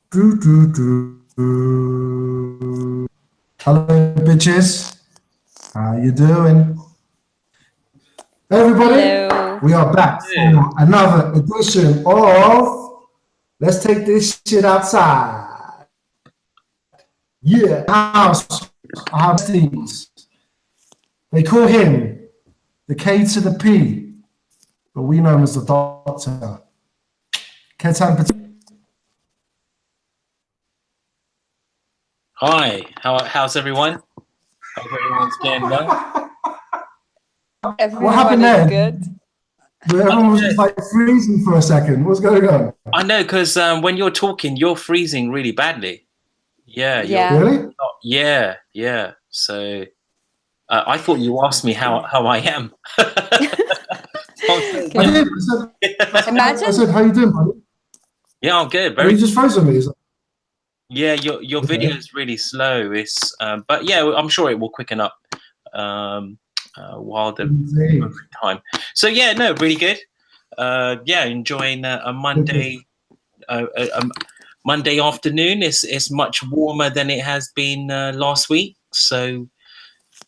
Do, do, do. Hello, bitches. How you doing? Everybody, Hello. we are back for another edition of Let's Take This Shit Outside. Yeah, house. I have things. They call him the K to the P, but we know him as the Doctor. Ketan Patel. Hi, how's everyone? Hope everyone's doing well. Everyone happened is there? good. Everyone was just like freezing for a second. What's going on? I know, because when you're talking, you're freezing really badly. Yeah, Yeah. Really? yeah. So I thought you asked me how I am. I did. I Imagine. said, how you doing, buddy? Yeah, I'm good. And you just froze on me. Yeah, your Okay. video is really slow. It's but yeah, I'm sure it will quicken up while the time. So yeah, no, really good. Yeah, enjoying a Monday. A Monday afternoon. It's much warmer than it has been last week. So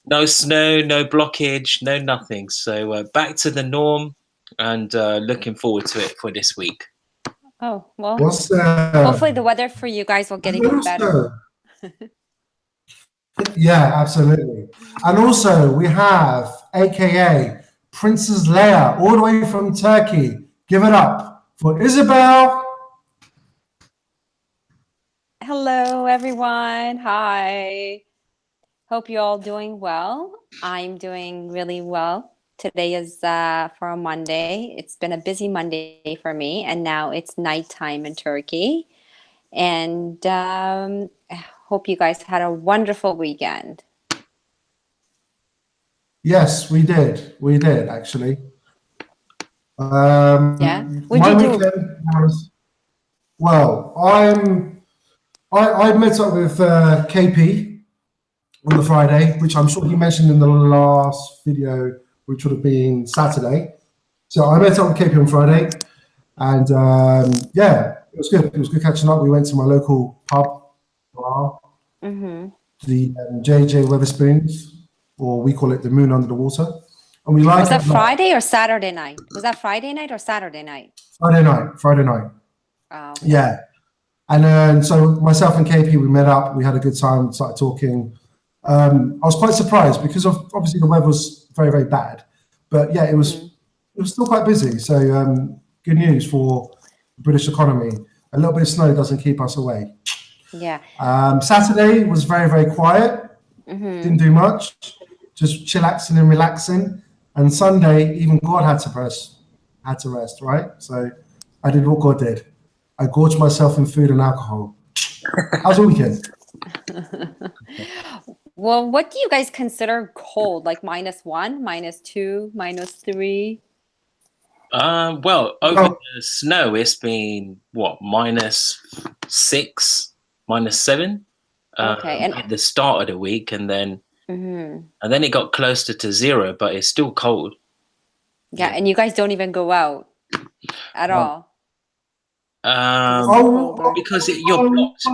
no snow, no blockage, no nothing. So back to the norm, and looking forward to it for this week. Oh, well, What's hopefully the weather for you guys will get even better. Yeah, absolutely. And also we have AKA Princess Leia, all the way from Turkey. Give it up for Isabel. Hello, everyone. Hi. Hope you're all doing well. I'm doing really well. Today is for a Monday. It's been a busy Monday for me, and now it's nighttime in Turkey. And I hope you guys had a wonderful weekend. Yes, we did. We did, actually. Yeah. What'd you do? Weekend was, well, I met up with KP on the Friday, which I'm sure he mentioned in the last video, which would have been Saturday. So I met up with KP on Friday, and yeah, it was good. It was good catching up. We went to my local pub bar, the JJ Weatherspoons, or we call it the Moon Under the Water. And we like. Was that Friday or Saturday night? Was that Friday night or Saturday night? Friday night. Oh. Yeah. And then, so myself and KP, we met up, we had a good time, started talking. I was quite surprised because of obviously the weather was very, very bad, but yeah, it was still quite busy. So good news for the British economy. A little bit of snow doesn't keep us away. Yeah. Saturday was very, very quiet. Didn't do much, just chillaxing and relaxing. And Sunday, even God had to rest, right? So I did what God did. I gorged myself in food and alcohol. How's the weekend? Well, what do you guys consider cold? Like -1, -2, -3? Well, over the snow, it's been what, -6, -7. Okay, and at the start of the week, and then it got closer to 0, but it's still cold. Yeah, and you guys don't even go out at all. Because you're blocked.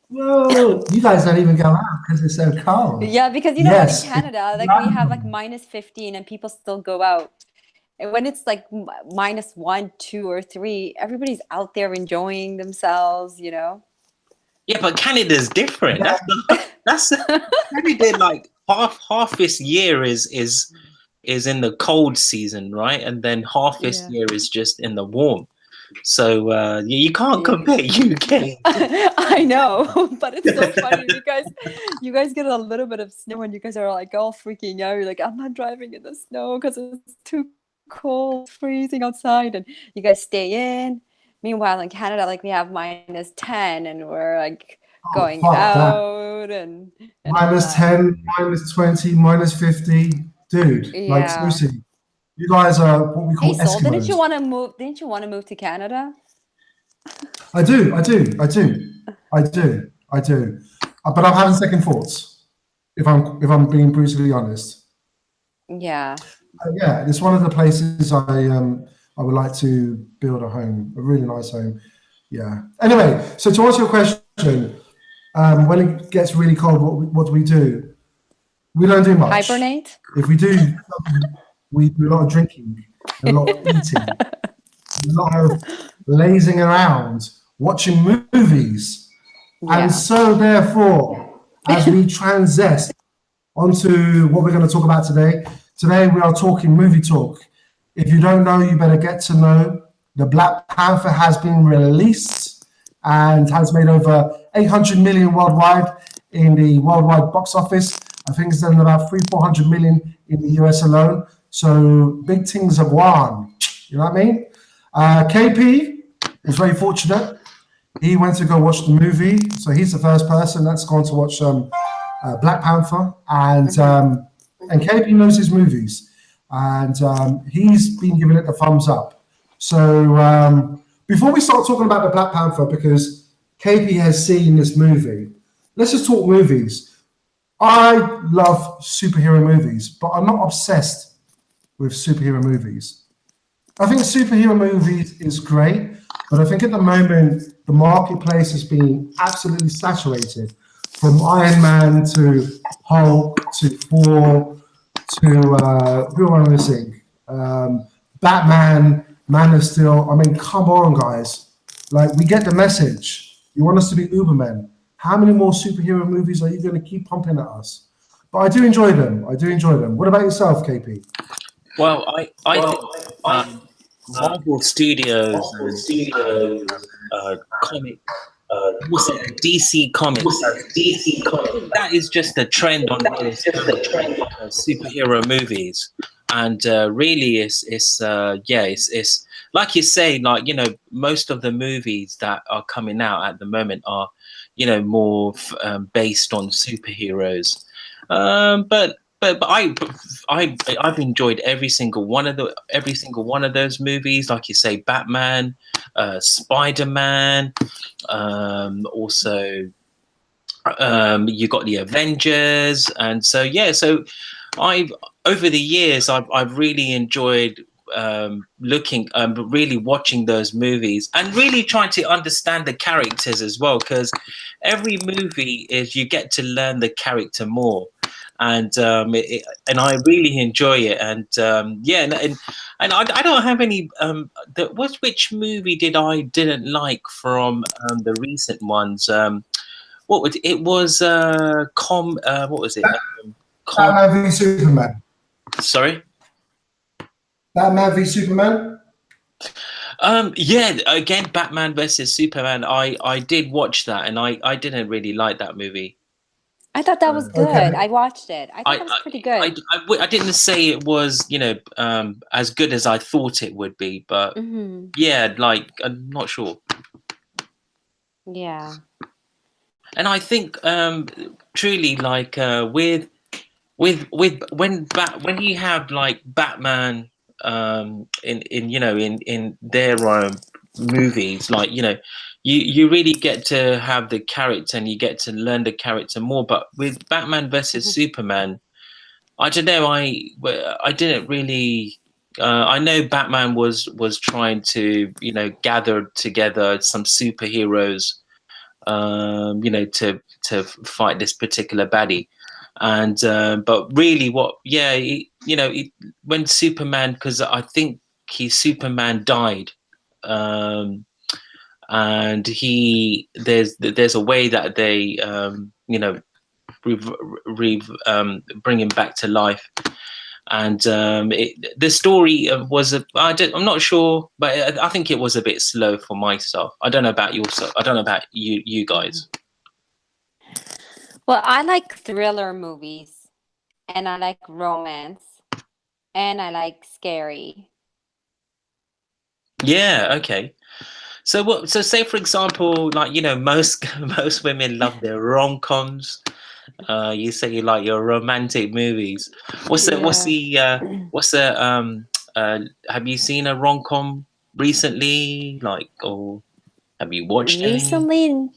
Whoa, you guys don't even go out because it's so cold. Yeah, because you know, like in Canada, like we have like -15 and people still go out. And when it's like -1, 2, or 3, everybody's out there enjoying themselves, you know? Yeah, but Canada's different. Yeah. That's Canada, like half this year is in the cold season, right? And then half this year is just in the warm. So you can't compare UK. I know, but it's so funny because you guys get a little bit of snow and you guys are like all freaking out. You're like, I'm not driving in the snow because it's too cold, freezing outside, and you guys stay in. Meanwhile, in Canada, like we have -10 and we're like going out and -10, -20, -50, dude. Like seriously, you guys are what we call Eskimos. Didn't you want to move? Didn't you want to move to Canada? I do. But I'm having second thoughts. If I'm being brutally honest. Yeah. Yeah, it's one of the places I would like to build a home, a really nice home. Yeah. Anyway, so to answer your question, when it gets really cold, what do we do? We don't do much. Hibernate? If we do, we do a lot of drinking, a lot of eating, a lot of lazing around, watching movies. Yeah. And so therefore, as we transcend onto what we're going to talk about today, we are talking movie talk. If you don't know, you better get to know. The Black Panther has been released and has made over 800 million worldwide in the worldwide box office. I think it's done about 400 million in the US alone. So big things have won. You know what I mean? KP was very fortunate. He went to go watch the movie. So he's the first person that's gone to watch Black Panther. And KP knows his movies. And he's been giving it the thumbs up. So before we start talking about the Black Panther, because KP has seen this movie, let's just talk movies. I love superhero movies, but I'm not obsessed with superhero movies. I think superhero movies is great, but I think at the moment, the marketplace has been absolutely saturated, from Iron Man to Hulk to Thor to, who am I missing? Batman, Man of Steel. I mean, come on, guys. Like, we get the message. You want us to be Ubermen. How many more superhero movies are you going to keep pumping at us? But I do enjoy them. What about yourself, KP? Well, I think Marvel Studios and comic, what's it, DC Comics. That is just a trend on those superhero movies, and really, it's like you say, like, you know, most of the movies that are coming out at the moment are, you know, more based on superheroes, but I've enjoyed every single one of those movies. Like you say, Batman, Spider-Man, also you got the Avengers, and so yeah. So over the years I've really enjoyed really watching those movies and really trying to understand the characters as well, because every movie is, you get to learn the character more. And I really enjoy it, and I don't have any. Which movie didn't like from the recent ones? What was it? Was what was it? Batman v Superman. Sorry. Batman v Superman. Yeah, again, Batman versus Superman. I did watch that, and I didn't really like that movie. I thought that was good. Okay. I watched it. I thought that was pretty good. I didn't say it was, you know, as good as I thought it would be, but yeah, like, I'm not sure. Yeah. And I think truly, like, with when you have like Batman in their movies, like, you know, you really get to have the character and you get to learn the character more. But with Batman versus Superman, I don't know, I didn't really I know Batman was trying to, you know, gather together some superheroes, you know, to fight this particular baddie. And but really when Superman, because I think Superman died, and there's a way that they you know, bring him back to life. And the story was I'm not sure, but I think it was a bit slow for myself. I don't know about yourself. I don't know about you guys. Well, I like thriller movies, and I like romance, and I like scary. Yeah. Okay. So say for example, like, you know, most women love their rom-coms. You say you like your romantic movies. Have you seen a rom-com recently? Like, or have you watched any? Recently?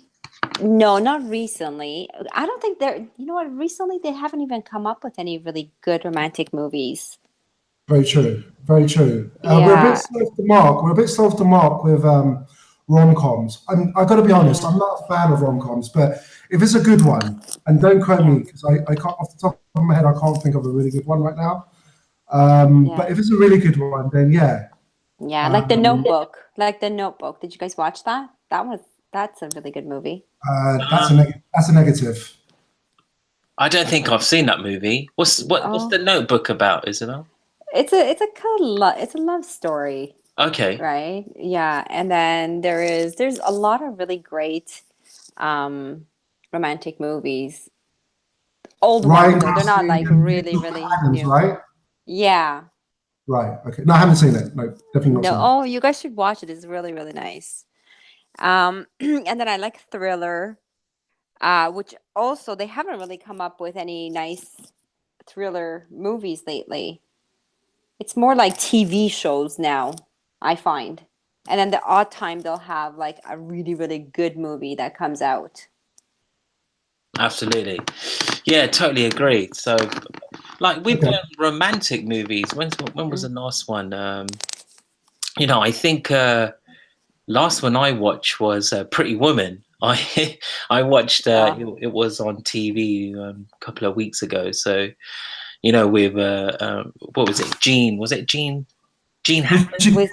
No, not recently. I don't think you know what, recently they haven't even come up with any really good romantic movies. Very true. Very true. Yeah. We're a bit slow off the mark. We're a bit slow off the mark with rom-coms. I got to be honest, I'm not a fan of rom-coms, but if it's a good one, and don't quote me because I can't, off the top of my head, I can't think of a really good one right now. But if it's a really good one, then yeah. Yeah, like The Notebook. Like The Notebook. Did you guys watch that? That's a really good movie. That's a negative. I don't think I've seen that movie. What's the Notebook about, Isabel? It's a love story. Okay. Right. Yeah. And then there's a lot of really great romantic movies. Old ones. They're not like really Adams, new. right? Yeah. Right. Okay. No, I haven't seen it. No, definitely not No. seen it. Oh, you guys should watch it. It's really, really nice. And then I like Thriller, which also they haven't really come up with any nice thriller movies lately. It's more like TV shows now, I find. And then the odd time they'll have like a really, really good movie that comes out. Absolutely. Yeah, totally agree. So, like with romantic movies, when was the last one? I think last one I watched was Pretty Woman. I watched it was on TV a couple of weeks ago. So, with what was it? Was it Gene Hackman? With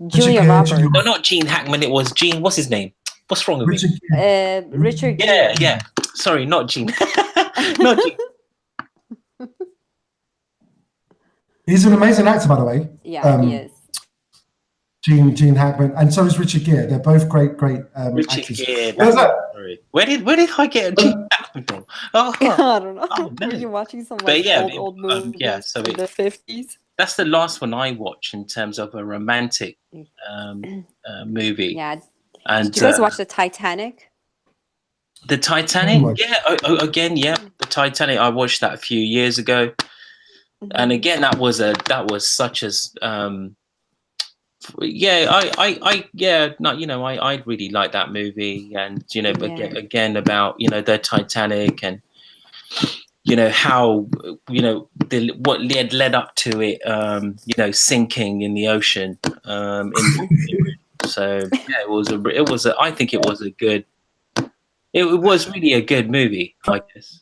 Julia Roberts. No, not Gene Hackman. It was Gene. What's his name? What's wrong with me? Richard Gere. Yeah. Sorry, not Gene. Not Gene. He's an amazing actor, by the way. Yeah, he is. Gene Hackman, and so is Richard Gere. They're both great Richard actors. Gere. Sorry. Where did I get Gene Hackman from? Oh, I don't know. Oh, no. Were you watching some old movies so from the 50s? That's the last one I watched in terms of a romantic movie. Yeah. And did you guys watch the Titanic? The Titanic? Again, the Titanic. I watched that a few years ago, and again, that was such as I really like that movie, and again about the Titanic and how what led up to it sinking in the ocean so yeah, I think it was really a good movie, I guess.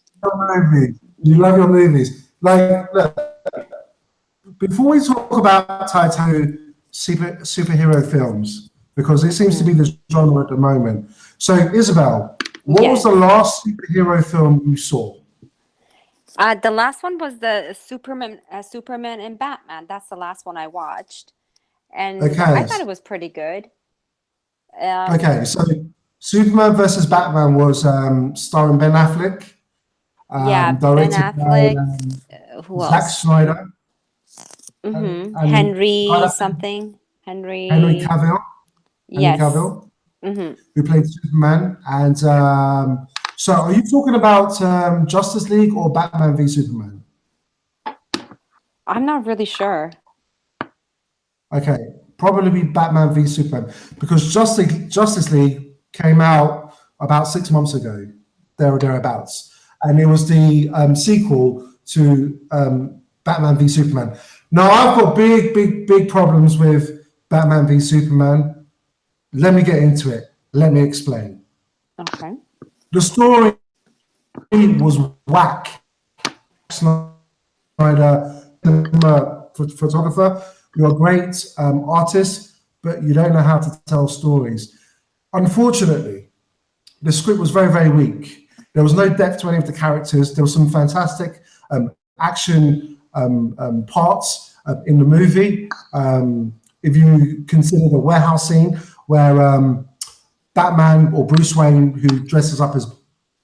You love your movies. Like, look, before we talk about Titanic superhero films, because it seems to be the genre at the moment. So, Isabel, what was the last superhero film you saw? The last one was the Superman and Batman. That's the last one I watched, and I thought it was pretty good. So Superman versus Batman was starring Ben Affleck. Ben Affleck. Who else? Zack Snyder. And Henry Cavill. Yes. Henry Cavill, who played Superman. And so are you talking about Justice League or Batman v Superman? I'm not really sure. Okay, probably be Batman v Superman, because Justice League came out about 6 months ago, there or thereabouts. And it was the sequel to Batman v Superman. Now, I've got big problems with Batman v Superman. Let me get into it. Let me explain. Okay. The story was whack. Snyder, photographer, you're a great artist, but you don't know how to tell stories. Unfortunately, the script was very weak. There was no depth to any of the characters. There was some fantastic action parts in the movie. If you consider the warehouse scene where Batman, or Bruce Wayne, who dresses up as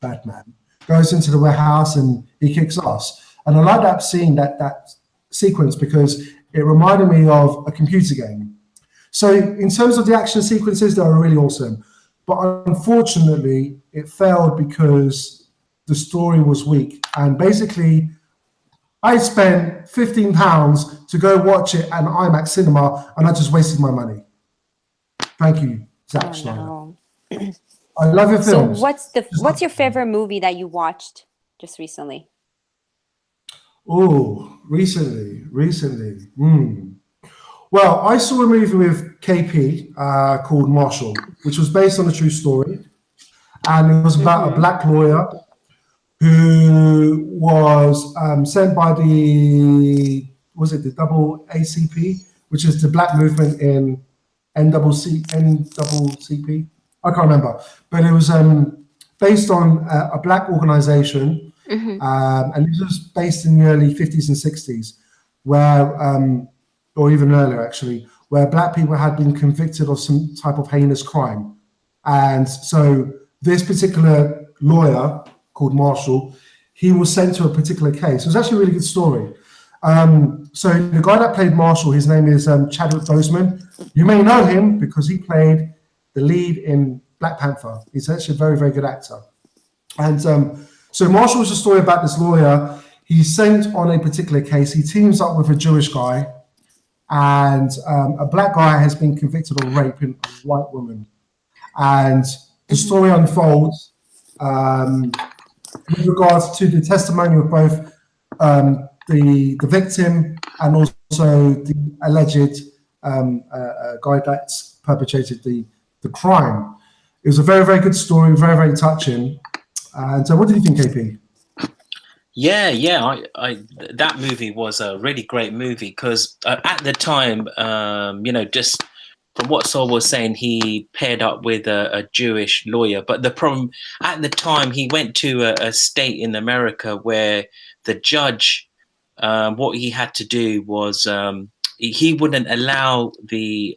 Batman, goes into the warehouse and he kicks ass. And I like that scene, that sequence, because it reminded me of a computer game. So in terms of the action sequences, they were really awesome. But unfortunately, it failed because the story was weak. And basically, I spent £15 to go watch it at an IMAX cinema, and I just wasted my money. Thank you, Zack Snyder. No. I love your films. So what's your favorite movie that you watched just recently? Oh, recently. Well, I saw a movie with KP called Marshall, which was based on a true story, and it was about a black lawyer who was sent by the double ACP, which is the black movement in NCCP. I can't remember, but it was based on a black organization, and this was based in the early 50s and 60s, where, or even earlier actually, where black people had been convicted of some type of heinous crime. And so this particular lawyer called Marshall, he was sent to a particular case. It was actually a really good story. So the guy that played Marshall, his name is Chadwick Boseman. You may know him because he played the lead in Black Panther. He's actually a very, very good actor. And so Marshall was a story about this lawyer. He's sent on a particular case. He teams up with a Jewish guy, and a black guy has been convicted of raping a white woman. And the story unfolds with regards to the testimony of both the victim and also the alleged guy that's perpetrated the crime. It was a very, very good story, very, very touching. And so what did you think, KP? Yeah, that movie was a really great movie because at the time, just from what Saul was saying, he paired up with a Jewish lawyer. But the problem at the time, he went to a state in America where the judge, what he had to do was he wouldn't allow the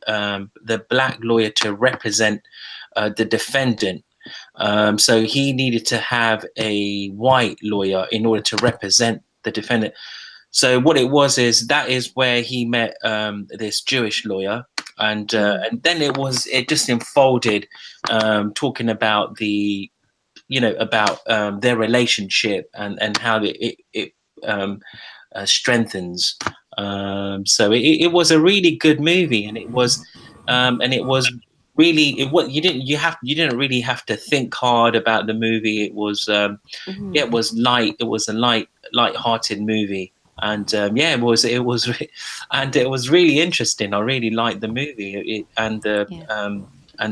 black lawyer to represent the defendant. So he needed to have a white lawyer in order to represent the defendant. So what it was is that is where he met this Jewish lawyer, and then it just unfolded, talking about about their relationship and how it strengthens. So it was a really good movie, and it was really you didn't really have to think hard about the movie. It was it was light. It was a light-hearted movie, and it was and it was really interesting. I really liked the movie, and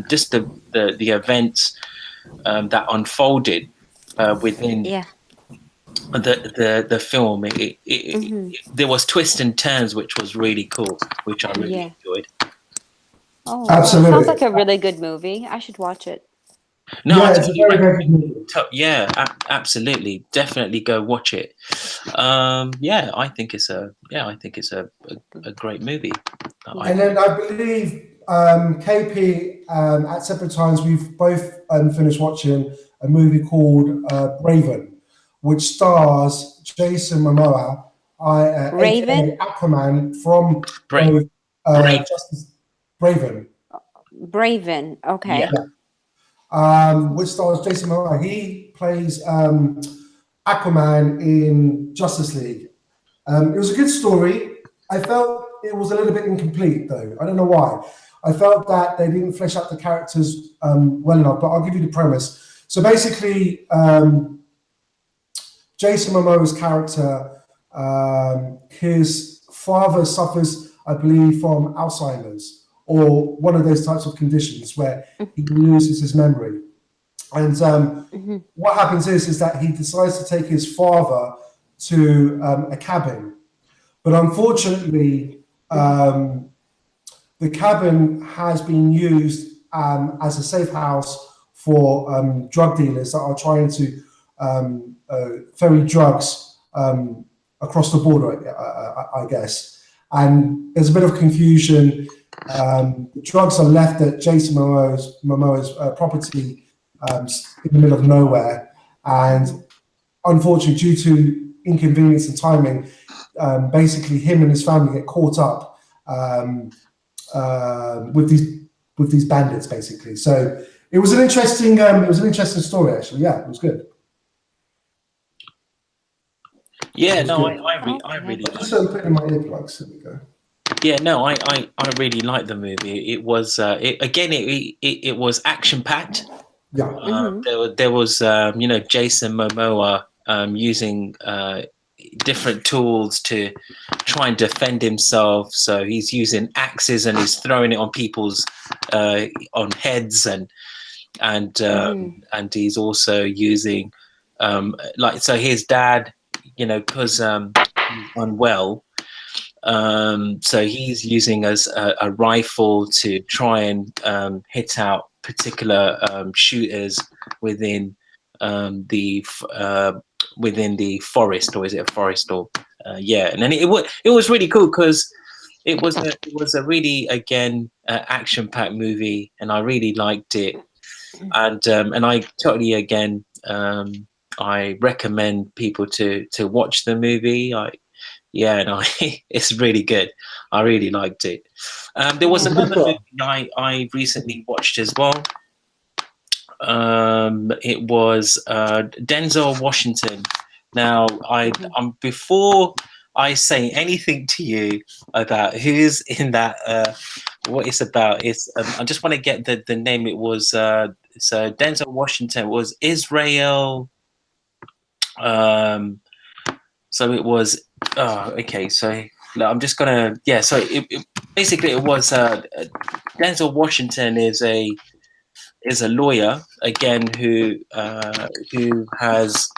just the events that unfolded within the film. There was twists and turns, which was really cool, which I really enjoyed. Oh, absolutely. Sounds like a really good movie. I should watch it. No, yeah, it's a very, very good movie. Absolutely, definitely go watch it. I think it's a great movie. And then I believe KP at separate times we've both finished watching a movie called Raven, which stars Jason Momoa, Raven, Aquaman from Justice. Braven. Braven, okay. Yeah. Which stars Jason Momoa. He plays Aquaman in Justice League. It was a good story. I felt it was a little bit incomplete, though. I don't know why. I felt that they didn't flesh out the characters well enough, but I'll give you the premise. So basically, Jason Momoa's character, his father suffers, I believe, from Alzheimer's, or one of those types of conditions where he loses his memory. And what happens is that he decides to take his father to a cabin. But unfortunately, the cabin has been used as a safe house for drug dealers that are trying to ferry drugs across the border, I guess. And there's a bit of confusion. The drugs are left at Jason Momoa's property in the middle of nowhere, and unfortunately, due to inconvenience and timing, basically him and his family get caught up with these bandits, basically. So it was an interesting story, actually. Yeah, it was good. Yeah, no, I really. Just put in my earplugs. There we go. Yeah, no, I really liked the movie. It was it was action packed. Yeah. There was Jason Momoa using different tools to try and defend himself. So he's using axes and he's throwing it on people's on heads, and he's also using like, so his dad, you know, because he's unwell, so he's using a rifle to try and hit out particular shooters within the forest, or is it a forest, or yeah. And then it was really cool because it was a really, again, action-packed movie, and I really liked it. And I totally, again, I recommend people to watch the movie. It's really good. I really liked it. There was another movie I recently watched as well. It was Denzel Washington. Now, before I say anything to you about who's in that, what it's about, I just want to get the name. It was so Denzel Washington was Israel. So it was. Okay. So I'm just gonna. Yeah. So basically it was Denzel Washington is a lawyer, again, who has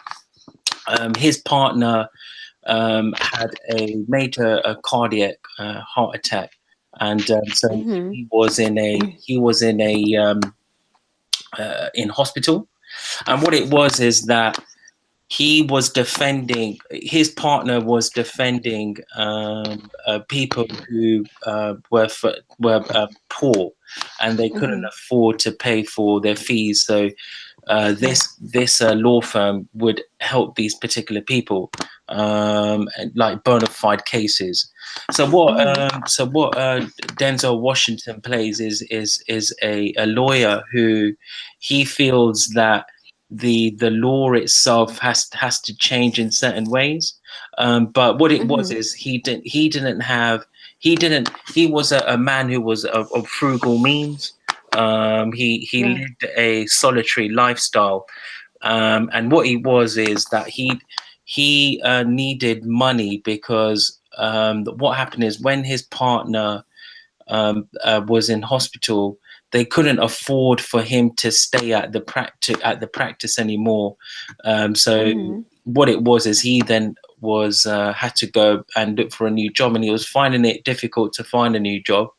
his partner had a major cardiac heart attack, and so he was in hospital. And what it was is that his partner was defending people who were poor, and they couldn't afford to pay for their fees. So this law firm would help these particular people, like bona fide cases. So what Denzel Washington plays is a lawyer who he feels that the law itself has to change in certain ways, but what it was is he was a man who was of frugal means. He lived a solitary lifestyle, and what he was is that he needed money because what happened is when his partner was in hospital, they couldn't afford for him to stay at the practice anymore. So what it was is he then was had to go and look for a new job, and he was finding it difficult to find a new job.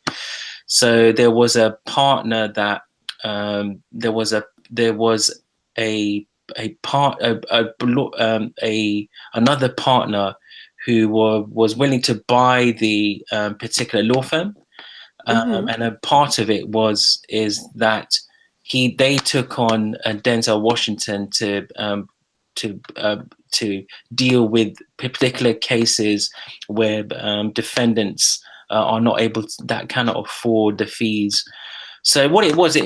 So there was a partner that there was another partner who was willing to buy the particular law firm. And a part of it is that they took on Denzel Washington to deal with particular cases where defendants are not able that cannot afford the fees. So what it was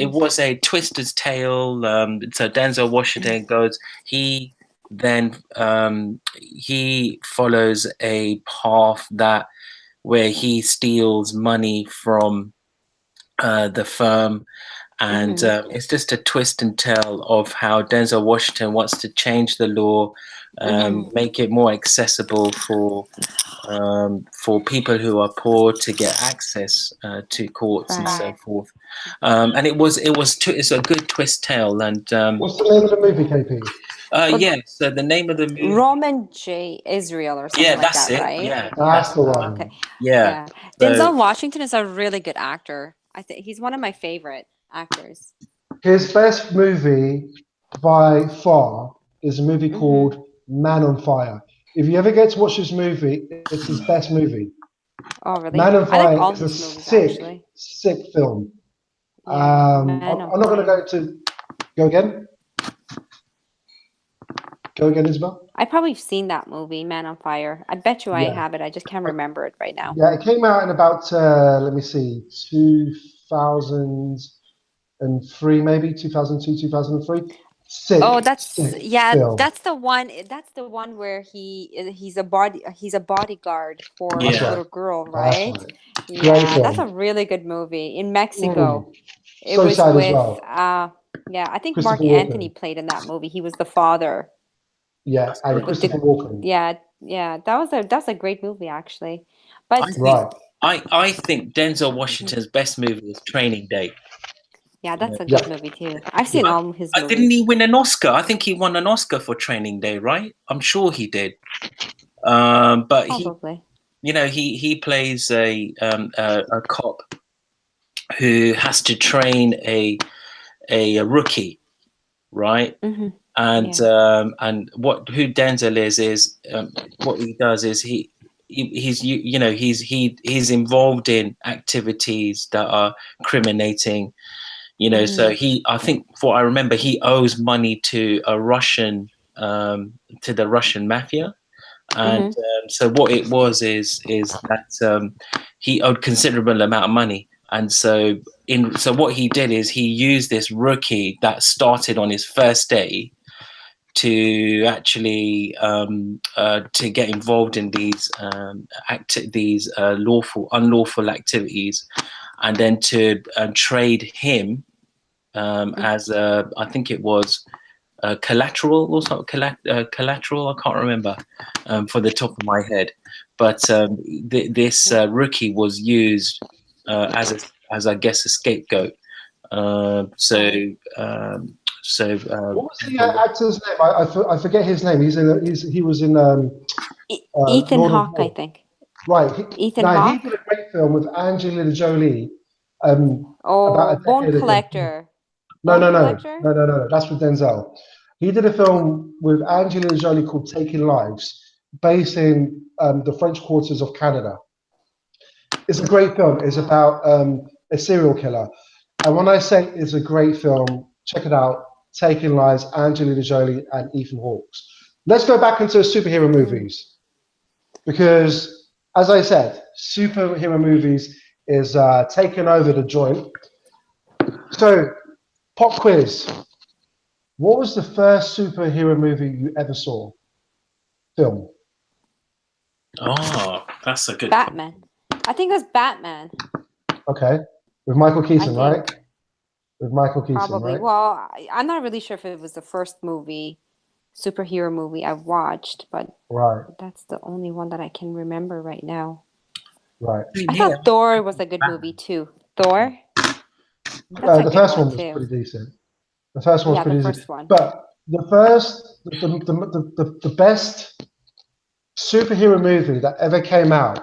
a twister's tale. So Denzel Washington goes. He then he follows a path where he steals money from the firm, and it's just a twist and tell of how Denzel Washington wants to change the law, make it more accessible for people who are poor to get access to courts and so forth. And it's a good twist tale. And what's the name of the movie, KP? So the name of the movie, Roman J. Israel or something like that, right? Yeah, that's the one. Okay. Yeah. Denzel Washington is a really good actor. I think he's one of my favorite actors. His best movie by far is a movie called Man on Fire. If you ever get to watch this movie, it's his best movie. Oh, really? Man on Fire all is a his movies, sick film. Yeah, I'm not going to go again. Go again, Isabel. I probably seen that movie, Man on Fire. I bet you I have it. I just can't remember it right now. Yeah, it came out in about, let me see, 2003, maybe 2002, 2003. Sick. Oh, that's film. That's the one. That's the one where he's a bodyguard for a That's little girl, right? That's right. Yeah, that's a really good movie in Mexico. It So was sad with as well. I think Christopher Mark Walken. Anthony played in that movie. He was the father. Yeah, and Christopher Walken. Yeah, Yeah, that's a great movie actually. But Right. I think Denzel Washington's best movie is Training Day. yeah, that's a Yeah. good movie too. I've seen all his Didn't movies. he win an Oscar? I think he won an Oscar for Training Day, right? I'm sure he did. But Probably. he plays a cop who has to train a rookie, right? Mm-hmm. And Yeah. who Denzel is what he does is he's involved in activities that are criminating, so I think what I remember, he owes money to a Russian to the Russian mafia. And so what it was is that he owed considerable amount of money, and so what he did is he used this rookie that started on his first day to actually to get involved in these unlawful activities, and then to trade him as I think it was collateral or something. Collateral, I can't remember for the top of my head, but this rookie was used as I guess a scapegoat. What was the actor's name? I forget his name. He was in Ethan Lord of Hawke, War. I think. Right. Ethan He Hawke. did a great film with Angelina Jolie. About a Bone decade ago. Collector. No. Collector? No. That's with Denzel. He did a film with Angelina Jolie called Taking Lives, based in the French quarters of Canada. It's a great film. It's about a serial killer. And when I say it's a great film, check it out. Taking Lives, Angelina Jolie and Ethan Hawke. Let's go back into superhero movies. Because, as I said, superhero movies is taking over the joint. So, pop quiz. What was the first superhero movie you ever saw? Film. Oh, that's a good Batman. I think it was Batman. Okay. With Michael Keaton, I right? With Michael Keaton, Probably. right? Well, I'm not really sure if it was the first superhero movie I've watched, but Right. that's the only one that I can remember right now. Right. I thought Thor was a good movie too. Thor? The first one was pretty decent. The first one was pretty decent. First one. But the best superhero movie that ever came out,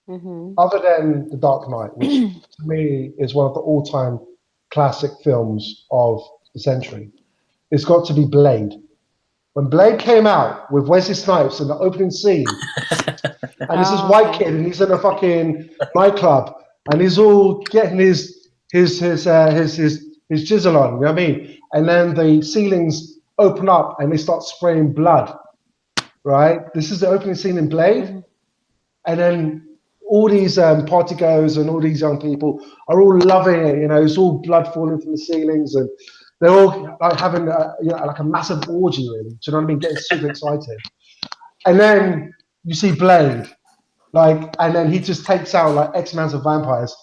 other than The Dark Knight, which to me is one of the all-time classic films of the century, it's got to be Blade. When Blade came out with Wesley Snipes in the opening scene, and it's this white kid, and he's in a fucking nightclub, and he's all getting his jizzle on, you know what I mean? And then the ceilings open up, and they start spraying blood, right? This is the opening scene in Blade, and then all these partygoers and all these young people are all loving it. It's all blood falling from the ceilings, and they're all like having like a massive orgy, really. Do you know what I mean? Getting super excited. And then you see Blade, and then he just takes out like X amounts of vampires.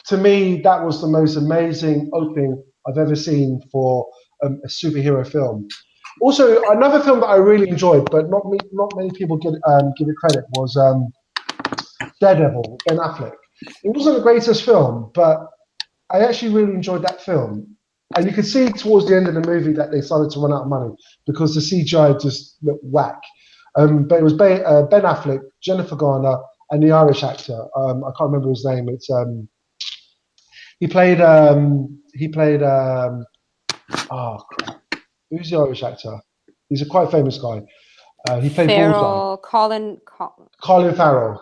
To me, that was the most amazing opening I've ever seen for a superhero film. Also, another film that I really enjoyed, but not many people give it credit, was Daredevil, Ben Affleck. It wasn't the greatest film, but I actually really enjoyed that film. And you could see towards the end of the movie that they started to run out of money because the CGI just looked whack. But it was Ben Affleck, Jennifer Garner, and the Irish actor. I can't remember his name. It's he played oh crap. Who's the Irish actor? He's a quite famous guy. He played Farrell, Colin Farrell.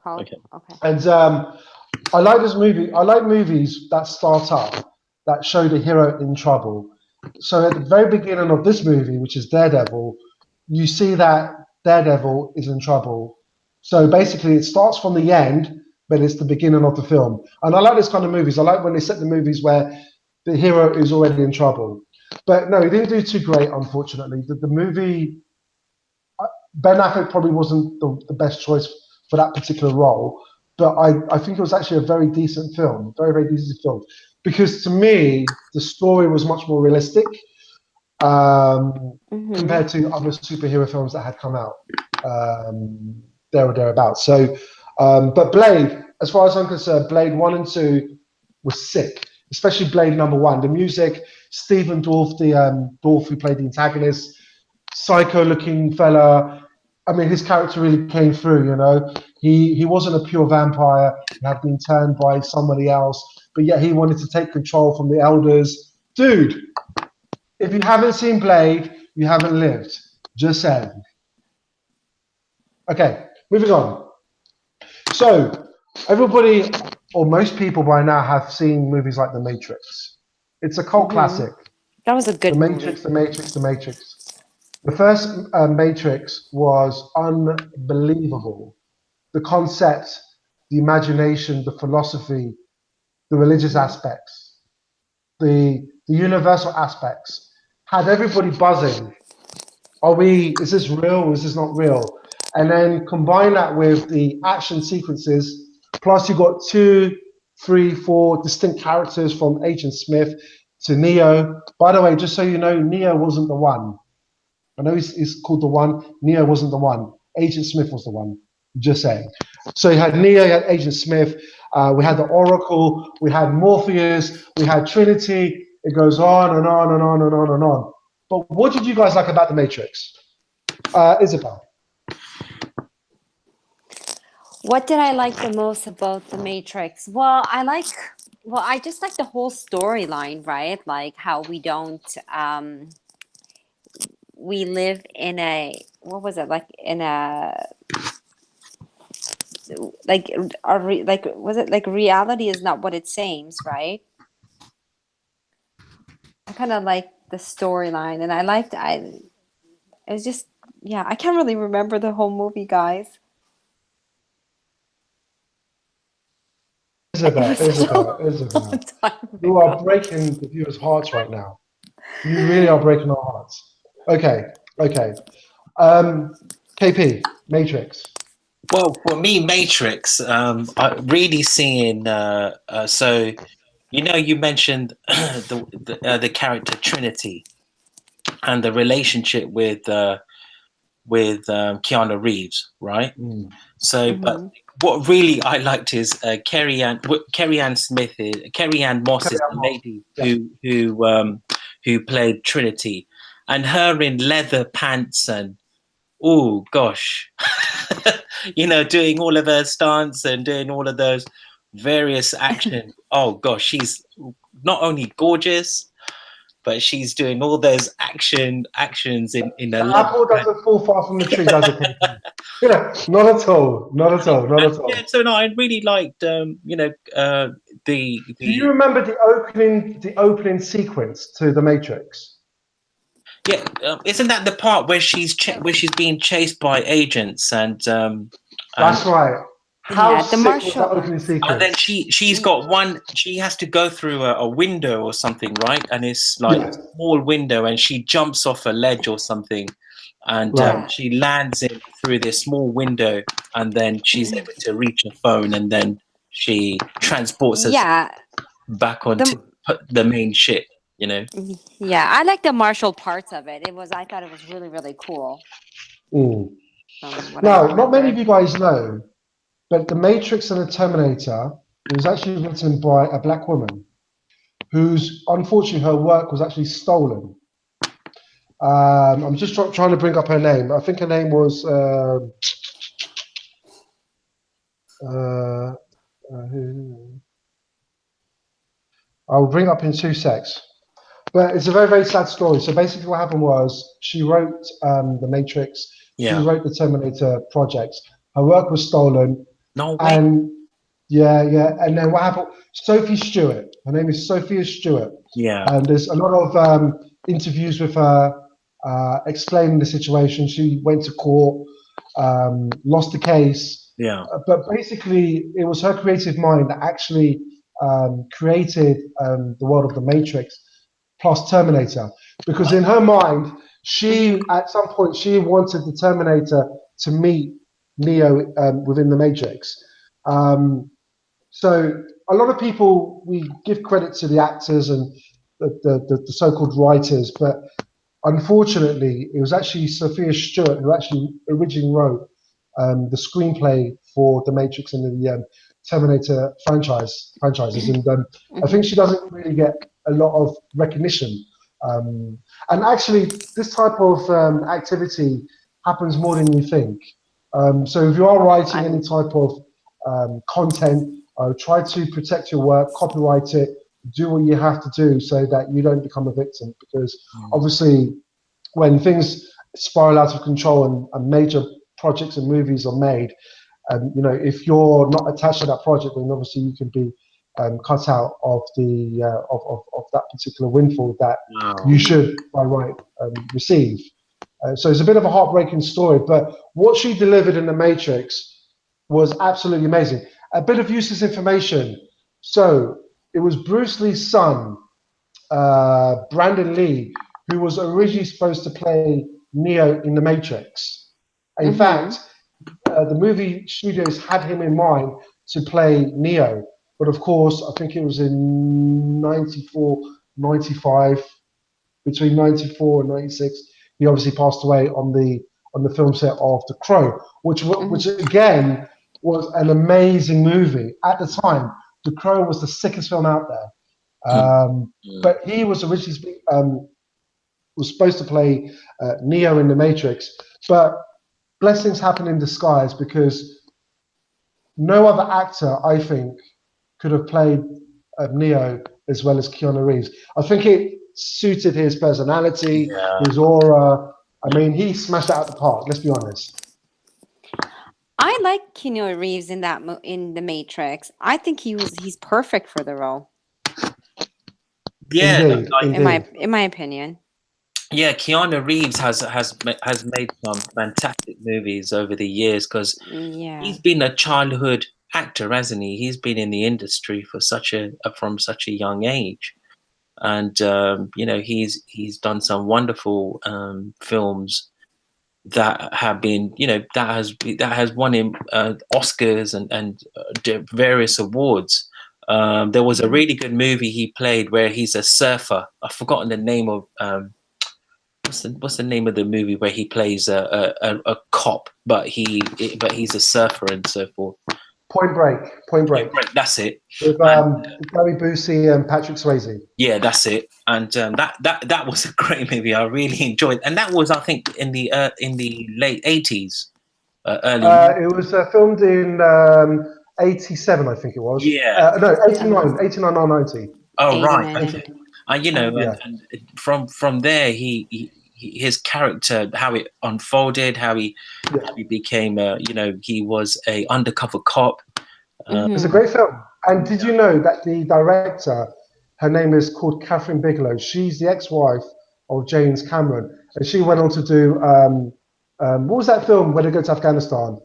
Okay. And I like this movie. I like movies that start up, that show the hero in trouble. So at the very beginning of this movie, which is Daredevil, you see that Daredevil is in trouble. So basically it starts from the end, but it's the beginning of the film. And I like this kind of movies. I like when they set the movies where the hero is already in trouble. But no, he didn't do too great, unfortunately. The movie, Ben Affleck probably wasn't the best choice for that particular role. But I think it was actually a very decent film, very, very decent film. Because to me, the story was much more realistic. compared to other superhero films that had come out there or thereabouts. So, but Blade, as far as I'm concerned, Blade 1 and 2 was sick, especially Blade #1. The music, Stephen Dorff, the Dorff who played the antagonist, psycho-looking fella. I mean, his character really came through, you know. He wasn't a pure vampire. He had been turned by somebody else, but yet he wanted to take control from the elders. Dude, if you haven't seen Blade, you haven't lived. Just saying. Okay, moving on. So, everybody, or most people by now, have seen movies like The Matrix. It's a cult classic. That was a good The Matrix, The Matrix, The Matrix. The first Matrix was unbelievable. The concept, the imagination, the philosophy, the religious aspects, the universal aspects had everybody buzzing. Is this real or is this not real? And then combine that with the action sequences, plus you got 2, 3, 4 distinct characters from Agent Smith to Neo. By the way, just so you know, Neo wasn't the one. I know he's called the one. Neo wasn't the one. Agent Smith was the one. Just saying. So you had Neo, you had Agent Smith. We had the Oracle. We had Morpheus. We had Trinity. It goes on and on and on and on and on. But what did you guys like about The Matrix? Isabel. What did I like the most about The Matrix? Well, I just like the whole storyline, right? Like how we don't, we live in a, what was it? Like in a, was it like reality is not what it seems, right? I kind of like the storyline, and it was just, yeah, I can't really remember the whole movie, guys. Isabel, you are breaking the viewers' hearts right now. You really are breaking our hearts. Okay. KP, Matrix. Well, for me, Matrix, I really seeing. So, you know, you mentioned the character Trinity and the relationship with Keanu Reeves, right? So, but what really I liked is Carrie Ann Moss is the lady who played Trinity, and her in leather pants and oh gosh, you know, doing all of her stunts and doing all of those various action. Oh gosh, she's not only gorgeous, but she's doing all those actions in a apple doesn't fall far from the tree, does it? You know, not at all. Yeah, so no, I really liked the Do you remember the opening sequence to The Matrix? Yeah, isn't that the part where she's being chased by agents and that's right. How sick was Marshall that opening sequence? And then she's got one. She has to go through a window or something, right? And it's like a small window, and she jumps off a ledge or something, and she lands in through this small window, and then she's able to reach a phone, and then she transports us back onto the main ship. You know. Yeah, I like the martial parts of it. I thought it was really, really cool. Now, not many of you guys know, but The Matrix and the Terminator was actually written by a black woman whose, unfortunately, her work was actually stolen. I'm just trying to bring up her name. I think her name was I'll bring up in 2 secs. But it's a very, very sad story. So basically what happened was she wrote The Matrix. She wrote the Terminator project. Her work was stolen. No way. And and then what happened? Sophie Stewart. Her name is Sophia Stewart. Yeah. And there's a lot of interviews with her explaining the situation. She went to court, lost the case. Yeah. But basically, it was her creative mind that actually created the world of The Matrix plus Terminator. Because in her mind, at some point, she wanted the Terminator to meet Neo within The Matrix. So a lot of people, we give credit to the actors and the so-called writers, but unfortunately, it was actually Sophia Stewart who actually originally wrote the screenplay for The Matrix and the Terminator franchises, and I think she doesn't really get a lot of recognition. And actually, this type of activity happens more than you think. So if you are writing any type of content, try to protect your work, copyright it, do what you have to do so that you don't become a victim. Because obviously, when things spiral out of control and major projects and movies are made, if you're not attached to that project, then obviously you can be cut out of the of that particular windfall that you should by right receive. So it's a bit of a heartbreaking story, but what she delivered in The Matrix was absolutely amazing. A bit of useless information. So it was Bruce Lee's son, Brandon Lee, who was originally supposed to play Neo in The Matrix. In fact, the movie studios had him in mind to play Neo, but of course, I think it was in 94, 95, between 94 and 96, he obviously passed away on the film set of The Crow, which again was an amazing movie. At the time, The Crow was the sickest film out there. But he was originally was supposed to play Neo in The Matrix, but blessings happen in disguise because no other actor, I think, could have played Neo as well as Keanu Reeves. I think it suited his personality, his aura. I mean, he smashed it out the park. Let's be honest. I like Keanu Reeves in in The Matrix. I think he's perfect for the role. Yeah, indeed. In my opinion. Yeah, Keanu Reeves has made some fantastic movies over the years because he's been a childhood actor, hasn't he? He's been in the industry for from such a young age, and he's done some wonderful films that have been that has won him Oscars and various awards. There was a really good movie he played where he's a surfer. I've forgotten the name of. What's the name of the movie where he plays a cop, but he's a surfer and so forth? Point Break. That's it. With Gary Busey and Patrick Swayze. Yeah, that's it. And that was a great movie. I really enjoyed, and that was, I think, in the late 80s, early. It was filmed in 87, I think it was. Yeah. No, 89 or 90. Oh, right. Okay. And from there, his character, how it unfolded, how he became, he was a undercover cop. It's a great film. And did you know that the director, her name is called Catherine Bigelow. She's the ex-wife of James Cameron, and she went on to do what was that film where they go to Afghanistan?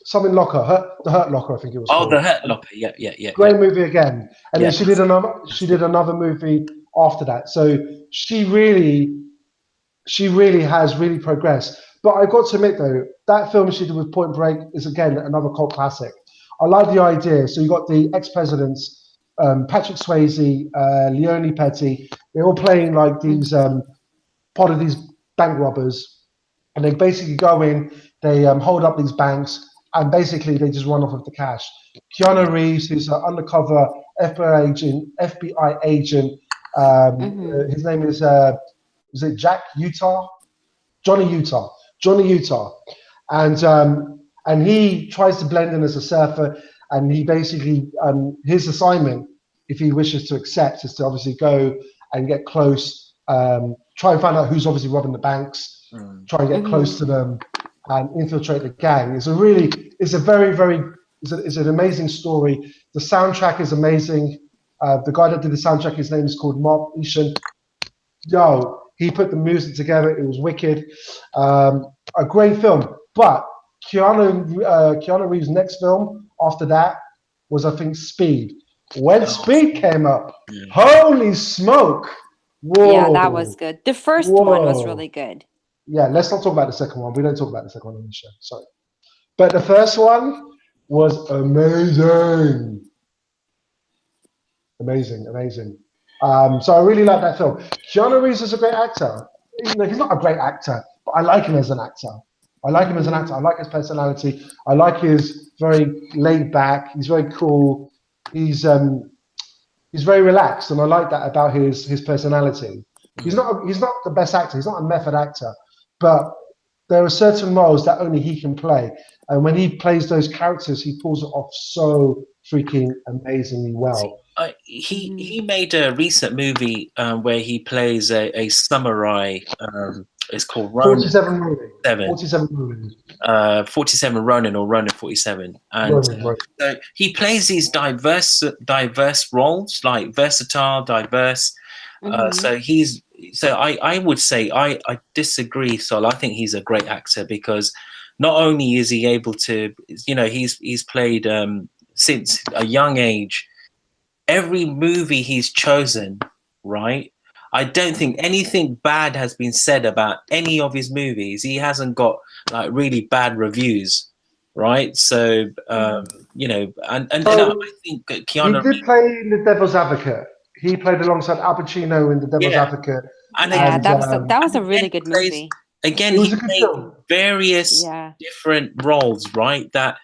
Something Locker, The Hurt Locker, I think it was. Oh, The Hurt Locker, yeah. Great movie again. And then she did another movie after that. So she really has progressed. But I got to admit though, that film she did with Point Break is again another cult classic. I like the idea. So you got the ex-presidents, Patrick Swayze, Leone Petty. They're all playing like these part of these bank robbers, and they basically go in, they hold up these banks, and basically they just run off with the cash. Keanu Reeves, who's an undercover FBI agent. His name is it Jack Utah? Johnny Utah, and he tries to blend in as a surfer, and he basically his assignment, if he wishes to accept, is to obviously go and get close, try and find out who's obviously robbing the banks, try and get close to them, and infiltrate the gang. It's an amazing story. The soundtrack is amazing. The guy that did the soundtrack, his name is called Mark Isham. He put the music together. It was wicked. A great film. But Keanu Reeves' next film after that was, I think, Speed. When Speed came up, holy smoke! Whoa. Yeah, that was good. The first one was really good. Yeah, let's not talk about the second one. We don't talk about the second one on the show. Sorry. But the first one was amazing. Amazing. So I really like that film. Keanu Reeves is a great actor. You know, he's not a great actor, but I like him as an actor. I like him as an actor. I like his personality. I like his very laid back. He's very cool. He's very relaxed, and I like that about his personality. He's not the best actor. He's not a method actor, but there are certain roles that only he can play, and when he plays those characters, he pulls it off so freaking amazingly well. He made a recent movie where he plays a samurai. It's called Ronin. 47 Ronin. 47 Ronin. 47 Ronin or Ronin 47, and Ronin. So he plays these diverse roles, like versatile, diverse. So I would say I disagree, Sol. I think he's a great actor because not only is he able to, he's played since a young age. Every movie he's chosen, right? I don't think anything bad has been said about any of his movies. He hasn't got like really bad reviews, right? So and I think Keanu. He did play in The Devil's Advocate. He played alongside Al Pacino in The Devil's Advocate. And that was a really good movie. Again, he played various different roles, right? That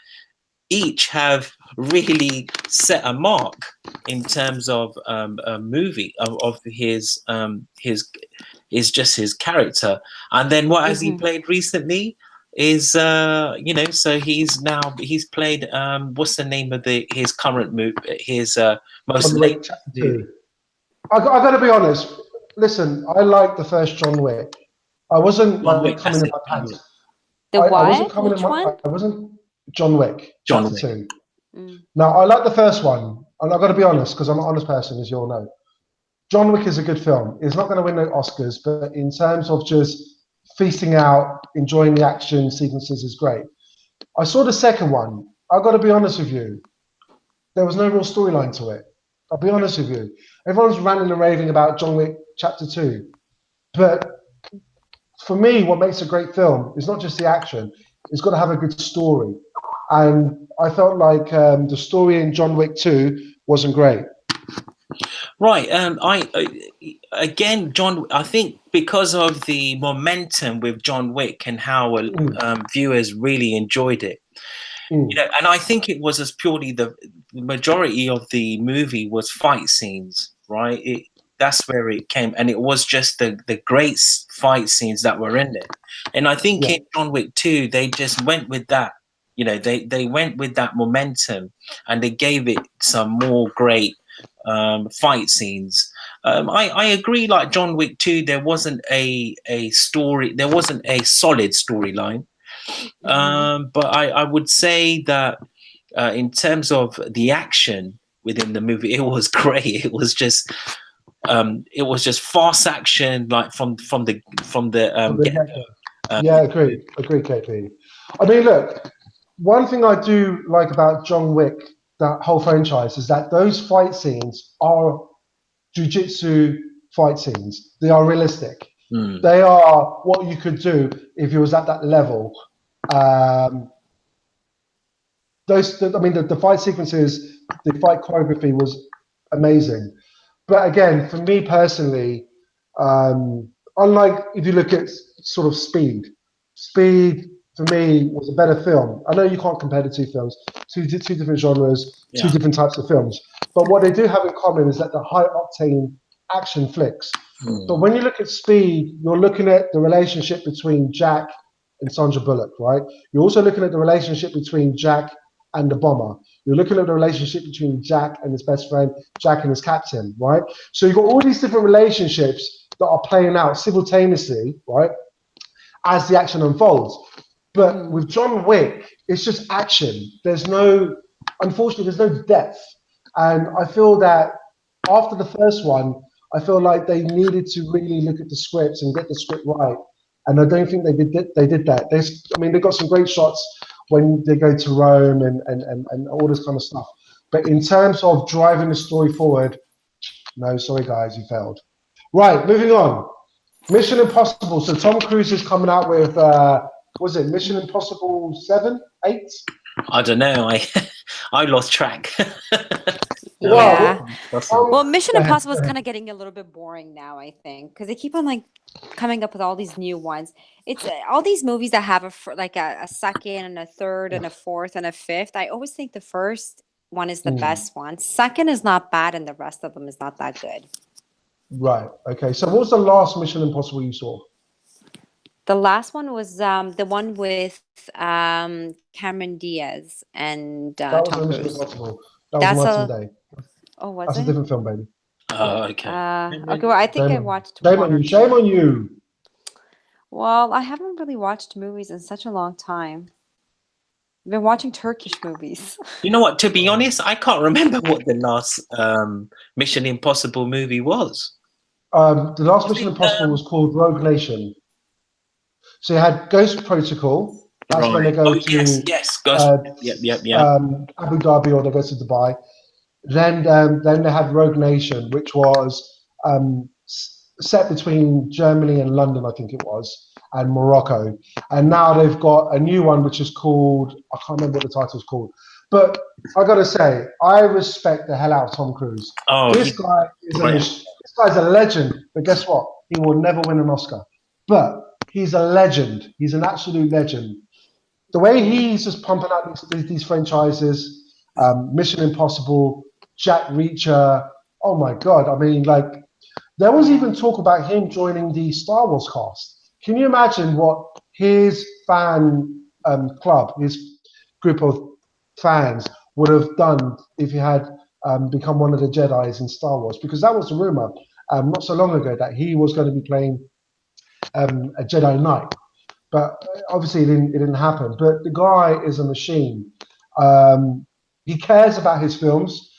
each have really set a mark in terms of a movie of his just his character. And then what has he played recently is so he's played what's the name of his current movie, his most late movie. I got to be honest. Listen, I like the first John Wick. I wasn't like coming in my pants. I wasn't John Wick. John Wick. 2. Now, I like the first one, and I've got to be honest, because I'm an honest person, as you all know. John Wick is a good film. It's not going to win no Oscars, but in terms of just feasting out, enjoying the action sequences is great. I saw the second one. I've got to be honest with you. There was no real storyline to it. I'll be honest with you. Everyone's ranting and raving about John Wick Chapter 2. But for me, what makes a great film is not just the action. It's got to have a good story. And I felt like the story in John Wick 2 wasn't great. Right. I think because of the momentum with John Wick and how viewers really enjoyed it, and I think it was as purely the majority of the movie was fight scenes, right? That's where it came, and it was just the great fight scenes that were in it. And I think in John Wick 2, they just went with that. They went with that momentum, and they gave it some more great fight scenes. I agree. Like John Wick 2, there wasn't a story. There wasn't a solid storyline. But I would say that in terms of the action within the movie, it was great. It was just fast action, like from the agree, KP. I mean, look, one thing I do like about John Wick, that whole franchise, is that those fight scenes are jiu-jitsu fight scenes. They are realistic. They are what you could do if you was at that level. The fight sequences, the fight choreography was amazing. But again, for me personally, unlike if you look at sort of Speed for me was a better film. I know you can't compare the two films, two different genres, two different types of films. But what they do have in common is that they're high octane action flicks. But when you look at Speed, you're looking at the relationship between Jack and Sandra Bullock, right? You're also looking at the relationship between Jack and the bomber. You're looking at the relationship between Jack and his best friend, Jack and his captain, right? So you've got all these different relationships that are playing out simultaneously, right, as the action unfolds. But with John Wick, it's just action. Unfortunately, there's no depth. And I feel that after the first one, I feel like they needed to really look at the scripts and get the script right. And I don't think they did that. They got some great shots when they go to Rome and all this kind of stuff. But in terms of driving the story forward, no, sorry guys, you failed. Right, moving on. Mission Impossible. So Tom Cruise is coming out with, was it Mission Impossible 7, 8? I don't know. I lost track. Yeah. Possible. Well, Mission Go ahead, Impossible is go kind of getting a little bit boring now, I think, because they keep on like coming up with all these new ones. It's all these movies that have like a second and a third and a fourth and a fifth. I always think the first one is the best one. Second is not bad, and the rest of them is not that good. Right. Okay. So what was the last Mission Impossible you saw? The last one was the one with Cameron Diaz and That was Tom a Mission Cruise. Impossible. That was That's Working a Day. was That's a it? different film, baby. Oh, okay. Okay, well, I think I watched Shame one on or you. two. Shame on you. Well, I haven't really watched movies in such a long time. I've been watching Turkish movies. You know what? To be honest, I can't remember what the last Mission Impossible movie was. The last Was Mission it, Impossible was called Rogue Nation. So you had Ghost Protocol. That's when they go to yes, Ghost. Yep. Abu Dhabi, or they go to Dubai. Then they had Rogue Nation, which was set between Germany and London, I think it was, and Morocco. And now they've got a new one, which is called, I can't remember what the title is called. But I got to say, I respect the hell out of Tom Cruise. Oh, This guy's a legend. But guess what? He will never win an Oscar. But he's a legend. He's an absolute legend. The way he's just pumping out these franchises, Mission Impossible, Jack Reacher. Oh my God. I mean, like, there was even talk about him joining the Star Wars cast. Can you imagine what his fan club, his group of fans would have done if he had become one of the Jedis in Star Wars? Because that was the rumor not so long ago that he was going to be playing a Jedi Knight. But obviously it didn't happen. But the guy is a machine. He cares about his films.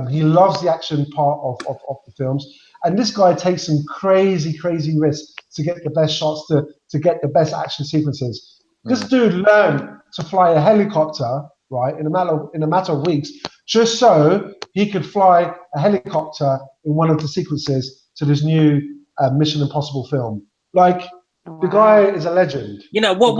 He loves the action part of the films. And this guy takes some crazy risks to get the best shots, to get the best action sequences. This dude learned to fly a helicopter, right, in a matter of weeks, just so he could fly a helicopter in one of the sequences to this new Mission Impossible film. Like, the guy is a legend. You know, what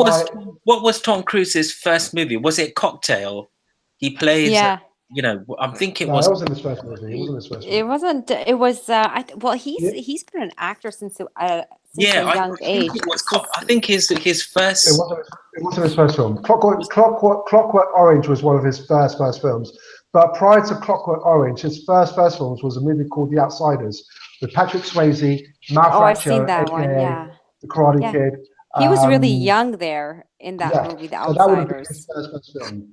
was Tom Cruise's first movie? Was it Cocktail? He plays. Yeah. You know, I'm thinking That wasn't his first movie. It wasn't his first movie. It wasn't. It was. Well, he's been an actor since a young age. I think his first. It wasn't his first film. Clockwork Orange was one of his first films. But prior to Clockwork Orange, his first films was a movie called The Outsiders with Patrick Swayze, Mal Fletcher, I've seen that one. Yeah. The Karate Kid. He was really young there in that movie, The Outsiders. So that would have been his first film.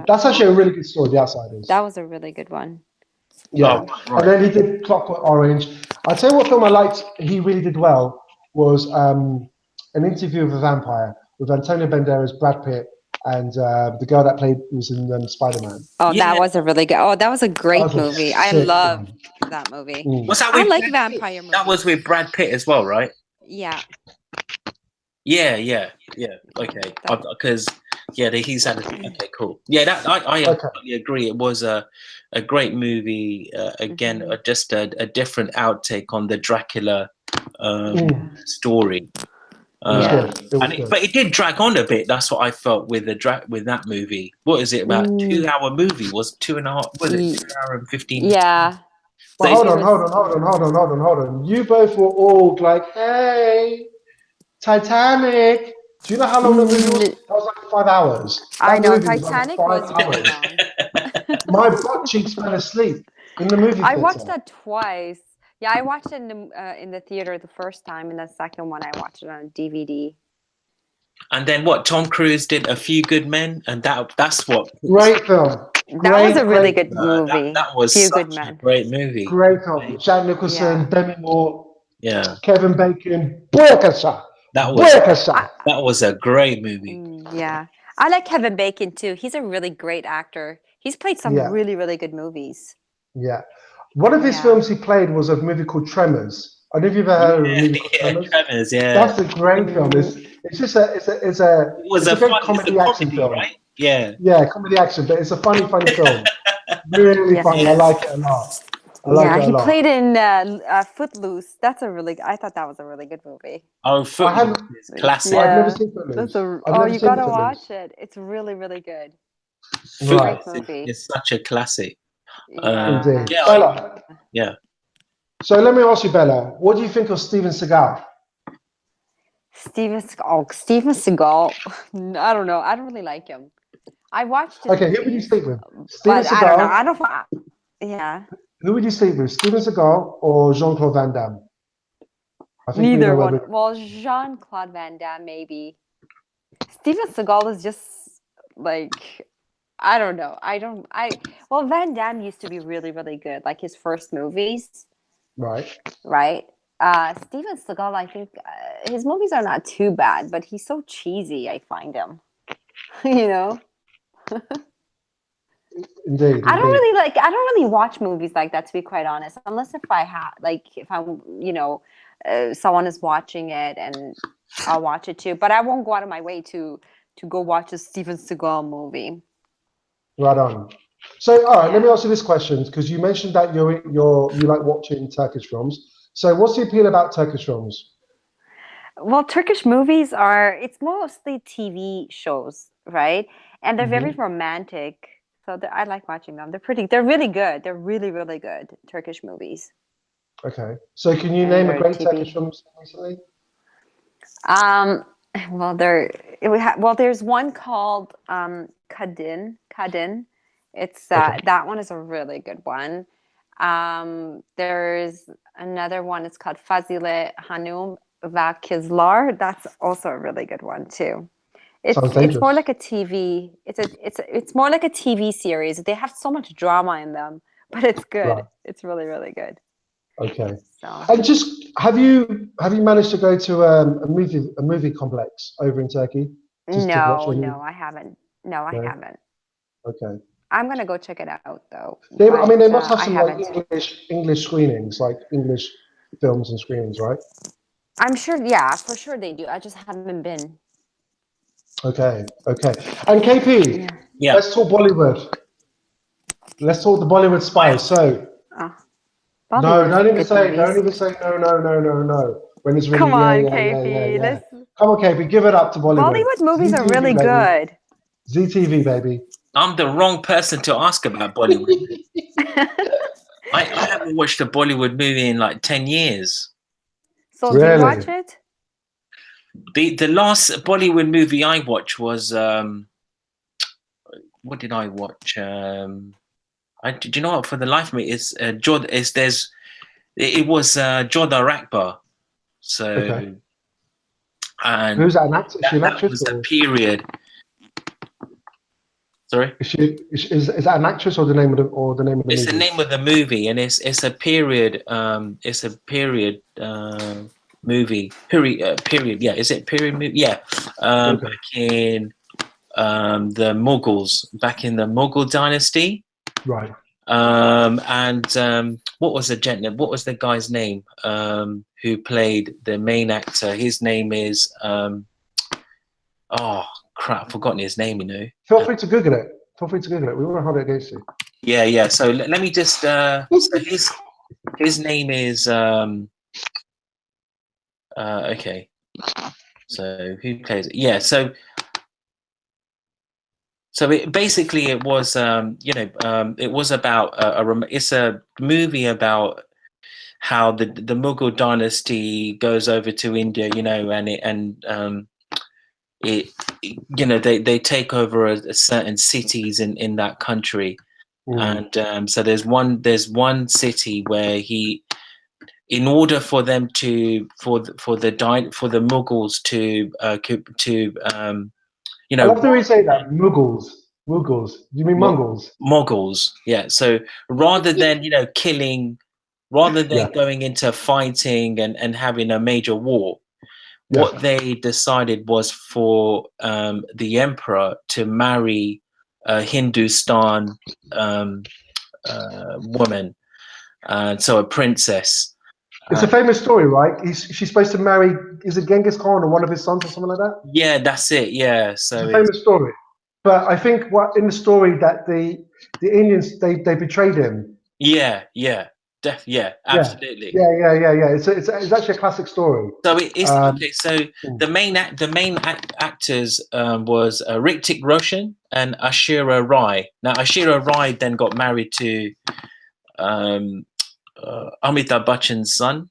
That's actually a really good story, The Outsiders. That was a really good one. Yeah. And then he did Clockwork Orange. I'll tell you what film I liked, he really did well, was An Interview with a Vampire with Antonio Banderas, Brad Pitt, and the girl that was in Spider-Man. Oh, yeah. That was a really good. Oh, that was a great movie. I loved that movie. Was that I like vampire movies. That was with Brad Pitt as well, right? Yeah. Yeah. Okay, because he's had. Okay, cool. Yeah, that I totally agree. It was a great movie. Again, just a different outtake on the Dracula story. But it did drag on a bit. That's what I felt with that movie. What is it about? 2-hour movie? Was 2.5? Was it 2 hour and 15? Yeah. But hold on. You both were all like, "Hey, Titanic." Do you know how long the movie was? That was like 5 hours. I know Titanic was really long. My butt cheeks fell asleep in the movie. I watched that twice. Yeah, I watched it in the theater the first time, and the second one I watched it on DVD. And then what? Tom Cruise did A Few Good Men, and that's what. Great film. That was a really good movie. That was Few such Good Men. a great movie. Great film. Jack Nicholson, Demi Moore, Kevin Bacon, That was a great movie. Yeah, I like Kevin Bacon too. He's a really great actor. He's played some really, really good movies. Yeah. One of his films he played was a movie called Tremors. I don't know if you've ever heard of a movie called Tremors. Tremors, yeah. That's a great film. It's a great comedy action film. Right? Yeah. Yeah, comedy action, but it's a funny film. Really funny. I like it a lot. He played in Footloose. I thought that was a really good movie. Oh, Footloose is classic. I've never seen Footloose. You gotta watch it. It's really, really good. Right. Great movie. It's such a classic. Indeed. Yeah, Bella. yeah. So let me ask you, Bella, what do you think of Steven Seagal? Steven Seagal. I don't know. I don't really like him. I watched his Okay, who would you movies, sleep with? Steven but I don't know. Seagal. I don't. Yeah, Who would you sleep with? Steven Seagal or Jean-Claude Van Damme? I think we neither know where one. we Well, Jean-Claude Van Damme maybe. Steven Seagal is just like I don't know. Well, Van Damme used to be really, really good. Like his first movies, right. right? Steven Seagal, I think his movies are not too bad, but he's so cheesy. I find him, you know. Indeed, I don't indeed. really like. I don't really watch movies like that, to be quite honest. Unless if I have, like, if I'm, someone is watching it and I'll watch it too. But I won't go out of my way to go watch a Steven Seagal movie. Right on. So, all right, let me Yeah. ask you this question because you mentioned that you like watching Turkish films. So, what's the appeal about Turkish films? Well, Turkish movies it's mostly TV shows, right? And they're very romantic. So I like watching them. They're really good. They're really, really good Turkish movies. Okay. So, can you And name a they're great TV. Turkish film recently? Well, there's one called Kadın. Kadın. It's Okay. that one is a really good one. There's another one. It's called Fazile Hanum ve Kızlar. That's also a really good one too. Sounds It's more dangerous. like a TV. It's more like a TV series. They have so much drama in them, but it's good. Right. It's really, really good. Okay. So And just have you managed to go to a movie complex over in Turkey just to watch any? no, I haven't. No, I No? haven't. Okay. I'm gonna go check it out though. I mean, But they must have I some like haven't. English screenings, like English films and screenings, right? I'm sure. Yeah, for sure they do. I just haven't been. Okay, okay. And KP, Yeah. Yeah. let's talk Bollywood. Let's talk the Bollywood spice. So, Oh, no, Bollywood is don't good movies. even say no, no, no, no, no. When it's really Come yeah, on, yeah, yeah, yeah, KP. yeah. Come on, KP, give it up to Bollywood. Bollywood movies are ZTV, really baby. good. ZTV, baby. I'm the wrong person to ask about Bollywood. I haven't watched a Bollywood movie in like 10 years. So do you Really? watch it? The last Bollywood movie I watched was what did I watch? Do you know what? For the life of me, it's it was Jodha Akbar. So, Okay. and Who's that, an actor? Is she an that actress? was a Or period. Sorry, is that an actress or the name of the movie? it's the name of the movie, and it's a period. Movie. Period. Yeah, is it period movie? Yeah. Okay. Back in the Mughals, back in the Mughal dynasty. Right. What was the guy's name who played the main actor? His name is oh crap, I've forgotten his name. Feel free to Google it. We won't hold it against you. Yeah. So let me just. So his name is okay. So who plays it? Yeah. So it basically it was it was about it's a movie about how the Mughal dynasty goes over to India, they take over a certain cities in that country, and so there's one city where in order for them for the Mughals to I love the way you say that. Mughals. You mean Mongols? Mughals, yeah. So rather than rather than Yeah. going into fighting and having a major war, Yeah. what they decided was for the emperor to marry a Hindustan woman, so a princess. It's a famous story, right? She's supposed to marry, is it Genghis Khan or one of his sons or something like that? Yeah, that's it. Yeah, It's so a famous story. But I think what in the story that the Indians they betrayed him. yeah. Yeah, absolutely. Yeah. It's actually a classic story. So it is okay. So Hmm. the main actors was Hrithik Roshan and Ashira Rai. Now Ashira Rai then got married to Amitabh Bachchan's son.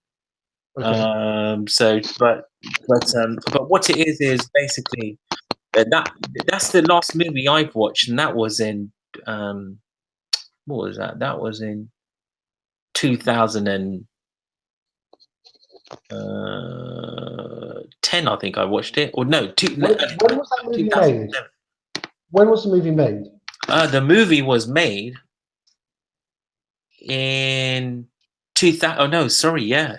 Okay. But what it is basically that's the last movie I've watched, and that was in what was that? That was in 2010, I think I watched it. Or no, When was that movie made? 2007. When was the movie made? The movie was made in 2000. Oh no, sorry, yeah.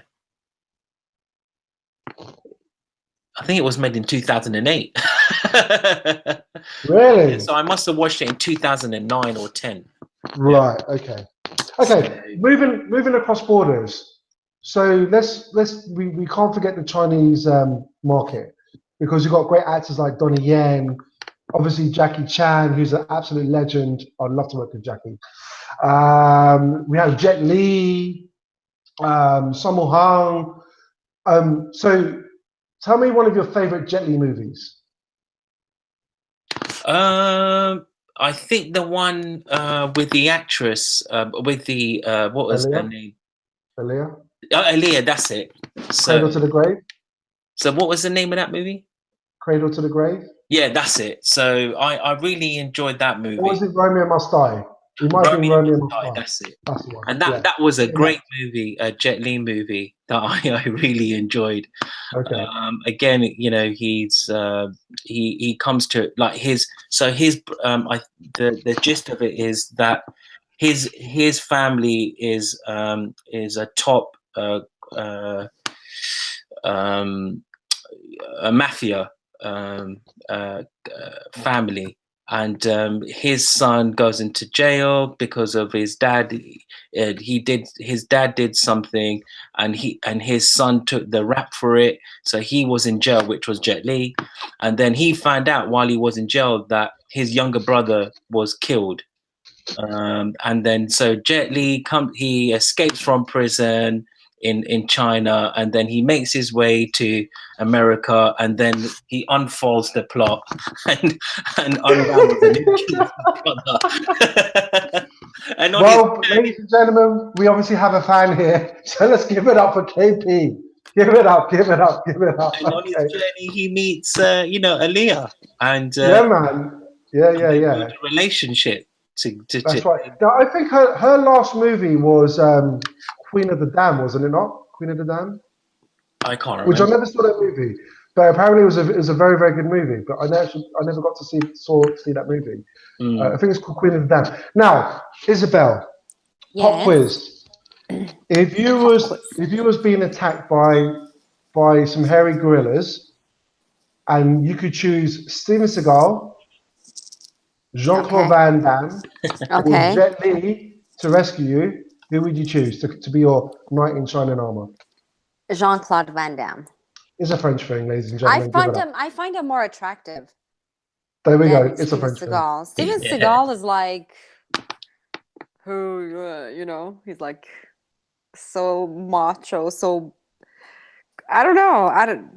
I think it was made in 2008. Really? So I must have watched it in 2009 or 10. Right. Okay. Moving across borders. So we can't forget the Chinese market, because you've got great actors like Donnie Yen, obviously Jackie Chan, who's an absolute legend. I'd love to work with Jackie. We have Jet Li, Sammo Hung. So tell me one of your favorite Jet Li movies. I think the one with the actress, with the what was her name? Aaliyah. Aaliyah, that's it. Cradle to the Grave. So what was the name of that movie? Cradle to the Grave. Yeah, that's it. So I really enjoyed that movie. Or was it Romeo Must Die? It might have been Romeo Must Die. That's it. That's the one. And that was a great movie, a Jet Li movie that I really enjoyed. Okay. Again, you know, he comes to like his the gist of it is that his family is a top a mafia family, and his son goes into jail because of his dad. His dad did something, and his son took the rap for it. So he was in jail, which was Jet Li, and then he found out while he was in jail that his younger brother was killed. And then so Jet Li he escapes from prison in China, and then he makes his way to America, and then he unfolds the plot and unravels and he kills his brother. And ladies and gentlemen, we obviously have a fan here, so let's give it up for KP. Give it up. And on his journey, he meets Aaliyah, and yeah, man, yeah. Relationship. That's right. Now, I think her last movie was Queen of the Dam, wasn't it not? Queen of the Dam? I can't remember. Which I never saw that movie, but apparently it was a very, very good movie. But I never got to see that movie. I think it's called Queen of the Dam. Now, Isabel, pop quiz. If you was being attacked by some hairy gorillas, and you could choose Steven Seagal, Jean-Claude Van Damme, or Jet Li to rescue you, who would you choose to be your knight in shining armor? Jean-Claude Van Damme. It's a French thing, ladies and gentlemen. I find him more attractive. There we go. It's a French Seagal. Steven Seagal is like, he's like so macho, so I don't know. I don't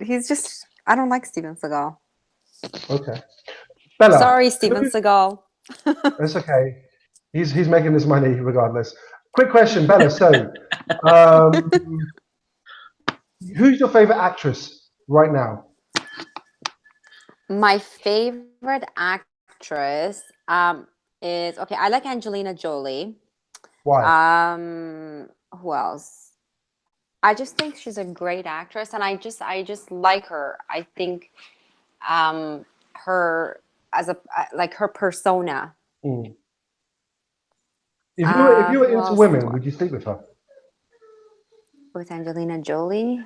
like Steven Seagal. Okay. Bella. Sorry, Steven Seagal. It's okay. He's making his money regardless. Quick question, Bella. So, who's your favorite actress right now? My favorite actress is I like Angelina Jolie. Why? Who else? I just think she's a great actress, and I just like her. I think her as her persona. If you were into women, would you sleep with her? With Angelina Jolie?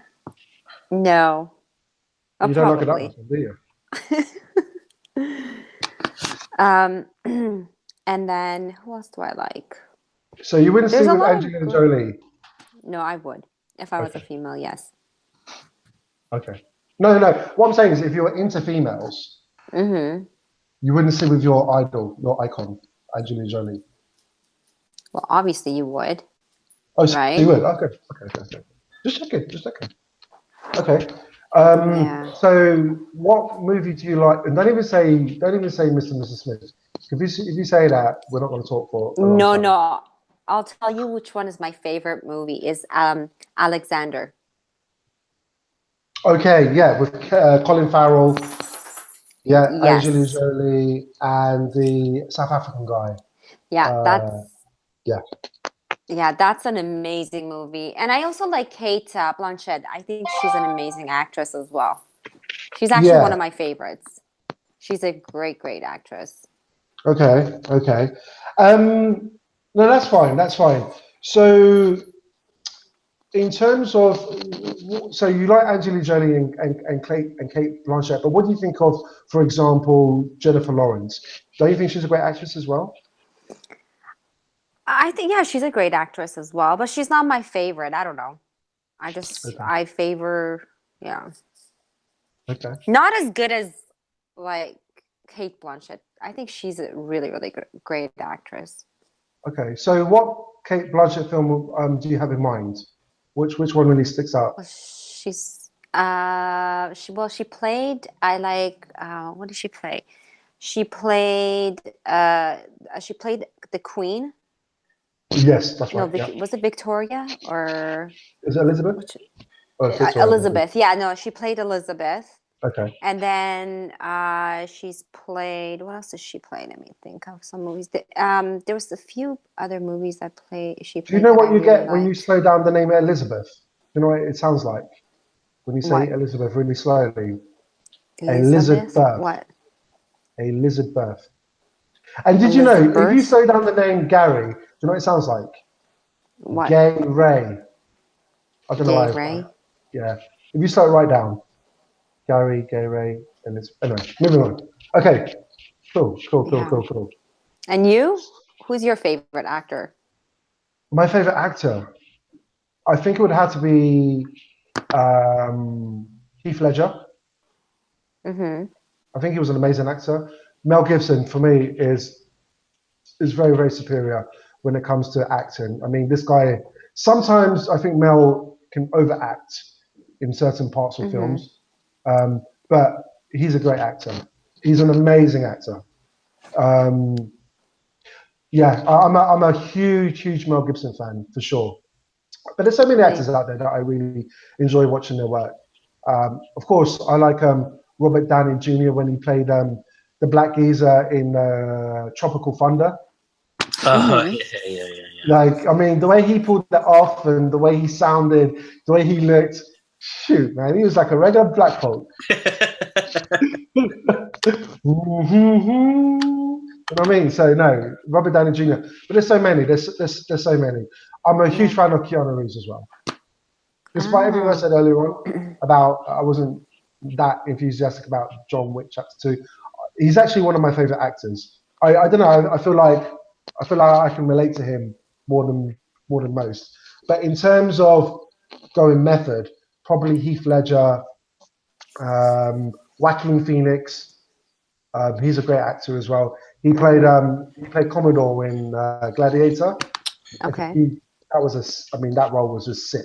No. You don't like it that much, do you? And then who else do I like? So you wouldn't sleep with Angelina Jolie? No, I would. If I was a female, yes. Okay. No. What I'm saying is, if you were into females, you wouldn't sleep with your idol, your icon, Angelina Jolie. Well, obviously you would. Oh, so right? you would? Okay. Just checking. Okay. Yeah. So what movie do you like? And don't even say Mr. and Mrs. Smith. If you say that, we're not going to talk for a long No, time. no. I'll tell you which one is my favorite movie is Alexander. Okay, yeah, with Colin Farrell, yeah, Angelina Yes. Jolie, and the South African guy. Yeah, Yeah. that's an amazing movie. And I also like Kate Blanchett. I think she's an amazing actress as well. She's actually one Yeah. of my favorites. She's a great, great actress. Okay. No, that's fine. So, in terms of, so you like Angelina Jolie and Kate Blanchett, but what do you think of, for example, Jennifer Lawrence? Don't you think she's a great actress as well? I think, yeah, she's a great actress as well, but she's not my favorite. I don't know. Okay. I favor, yeah. Okay. Not as good as like Kate Blanchett. I think she's a really, really great actress. Okay. So, what Kate Blanchett film do you have in mind? Which one really sticks out? Well, she played, I like, what did she play? She played the Queen. Yes, that's No, right. Yeah. was it Victoria or Is it Elizabeth? which, Oh, it's Victoria, maybe. Elizabeth? Yeah, no, she played Elizabeth. Okay. And then she's played. What else did she play? Let me think of some movies. There was a few other movies that she Do you played know that I what you really get when you liked. slow down the name Elizabeth? You know what it sounds like when you say What? Elizabeth really slowly. Elizabeth? Elizabeth. What? Elizabeth. And did you know if you slow down the name Gary, do you know what it sounds like? What? Gay Ray. I don't know Gay why. Ray? Yeah. If you slow it right down, Gary, Gay Ray, and it's anyway. Moving on. Okay. Cool. Yeah. And you? Who's your favorite actor? My favorite actor, I think it would have to be Heath Ledger. Mm-hmm. I think he was an amazing actor. Mel Gibson, for me, is very, very superior when it comes to acting. I mean, this guy, sometimes I think Mel can overact in certain parts of Mm-hmm. films, but he's a great actor. He's an amazing actor. Yeah, I'm a huge Mel Gibson fan, for sure. But there's so many actors out there that I really enjoy watching their work. Of course, I like Robert Downey Jr. when he played the black geezer in Tropical Thunder. Mm-hmm. Yeah. Like, I mean, the way he pulled that off and the way he sounded, the way he looked, shoot, man, he was like a regular black Hulk. You know what I mean? So no, Robert Downey Jr. But there's so many. There's so many. I'm a huge fan of Keanu Reeves as well. Despite everything I said earlier on about I wasn't that enthusiastic about John Wick Chapter 2, he's actually one of my favorite actors. I don't know. I feel like I can relate to him more than most. But in terms of going method, probably Heath Ledger, Joaquin Phoenix. He's a great actor as well. He played Commodore in Gladiator. Okay. That role was just sick.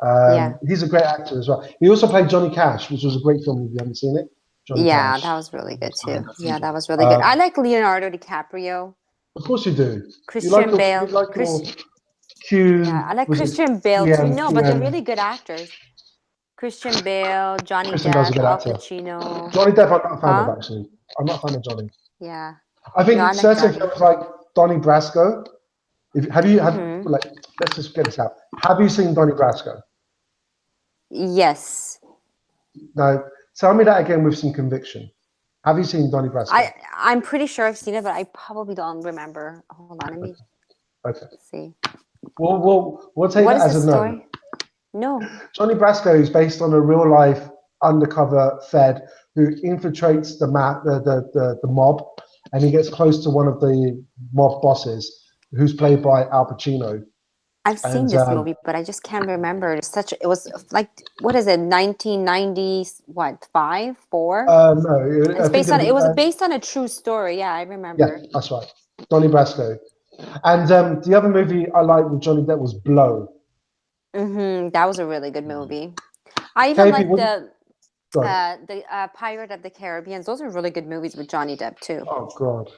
Yeah. He's a great actor as well. He also played Johnny Cash, which was a great film if you haven't seen it. Johnny Cash. That was really good too. Yeah, that was really good. I like Leonardo DiCaprio. Of course you do. Christian Bale. You like Q. Yeah, I like Christian Bale too. No, but they're really good actors. Christian Bale, Johnny Depp, Al Pacino. Johnny Depp, I'm not a fan of actually. I'm not a fan of Johnny. Yeah. I think certain films like Donnie Brasco. Let's just get this out. Have you seen Donnie Brasco? Yes. Now, tell me that again with some conviction. Have you seen Donnie Brasco? I'm pretty sure I've seen it, but I probably don't remember. Hold on, let me see. We'll take that as a no. No. Johnny Brasco is based on a real life undercover Fed who infiltrates the mob, and he gets close to one of the mob bosses, who's played by Al Pacino. I've seen this movie, but I just can't remember. It was like, what is it, 1990s, what, 5, 4? No. It was based on a true story. Yeah, I remember. Yeah, that's right. Donnie Brasco. And the other movie I liked with Johnny Depp was Blow. That was a really good movie. I even KP, like what- the Go on. Pirate of the Caribbean. Those are really good movies with Johnny Depp too. Oh God!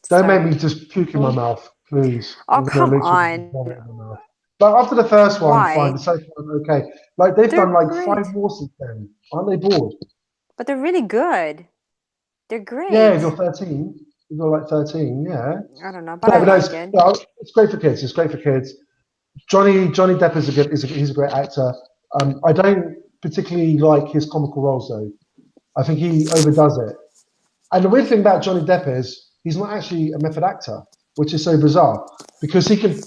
Don't So- make me just puke in my mouth, please. Oh, I'm gonna come literally on. vomit in my mouth. But after the first one, Why? fine. The second one, okay. Like they've They're done like great. 5 more since then. Aren't they bored? But they're really good. They're great. Yeah, if you're 13. If you're like 13, yeah. I don't know, but I No, like it's, it. no, it's great for kids. It's great for kids. Johnny Depp he's a great actor. I don't particularly like his comical roles though. I think he overdoes it. And the weird thing about Johnny Depp is he's not actually a method actor, which is so bizarre because he can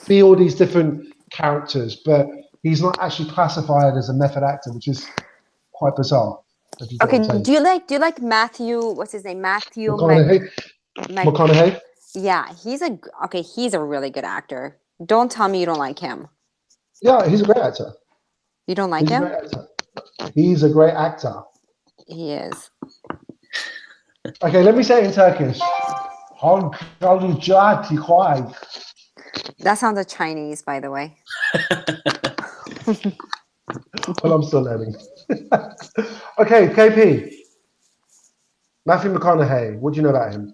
be all these different characters, but he's not actually classified as a method actor, which is quite bizarre. If you get what I'm Okay, saying. do you like Matthew? What's his name? Matthew McConaughey? McConaughey? Yeah, he's a really good actor. Don't tell me you don't like him. Yeah, he's a great actor. You don't like He's a him? great actor. He's a great actor. He is. Okay, let me say it in Turkish. That sounds like Chinese, by the way. Well, I'm still learning. Okay, KP. Matthew McConaughey. What do you know about him?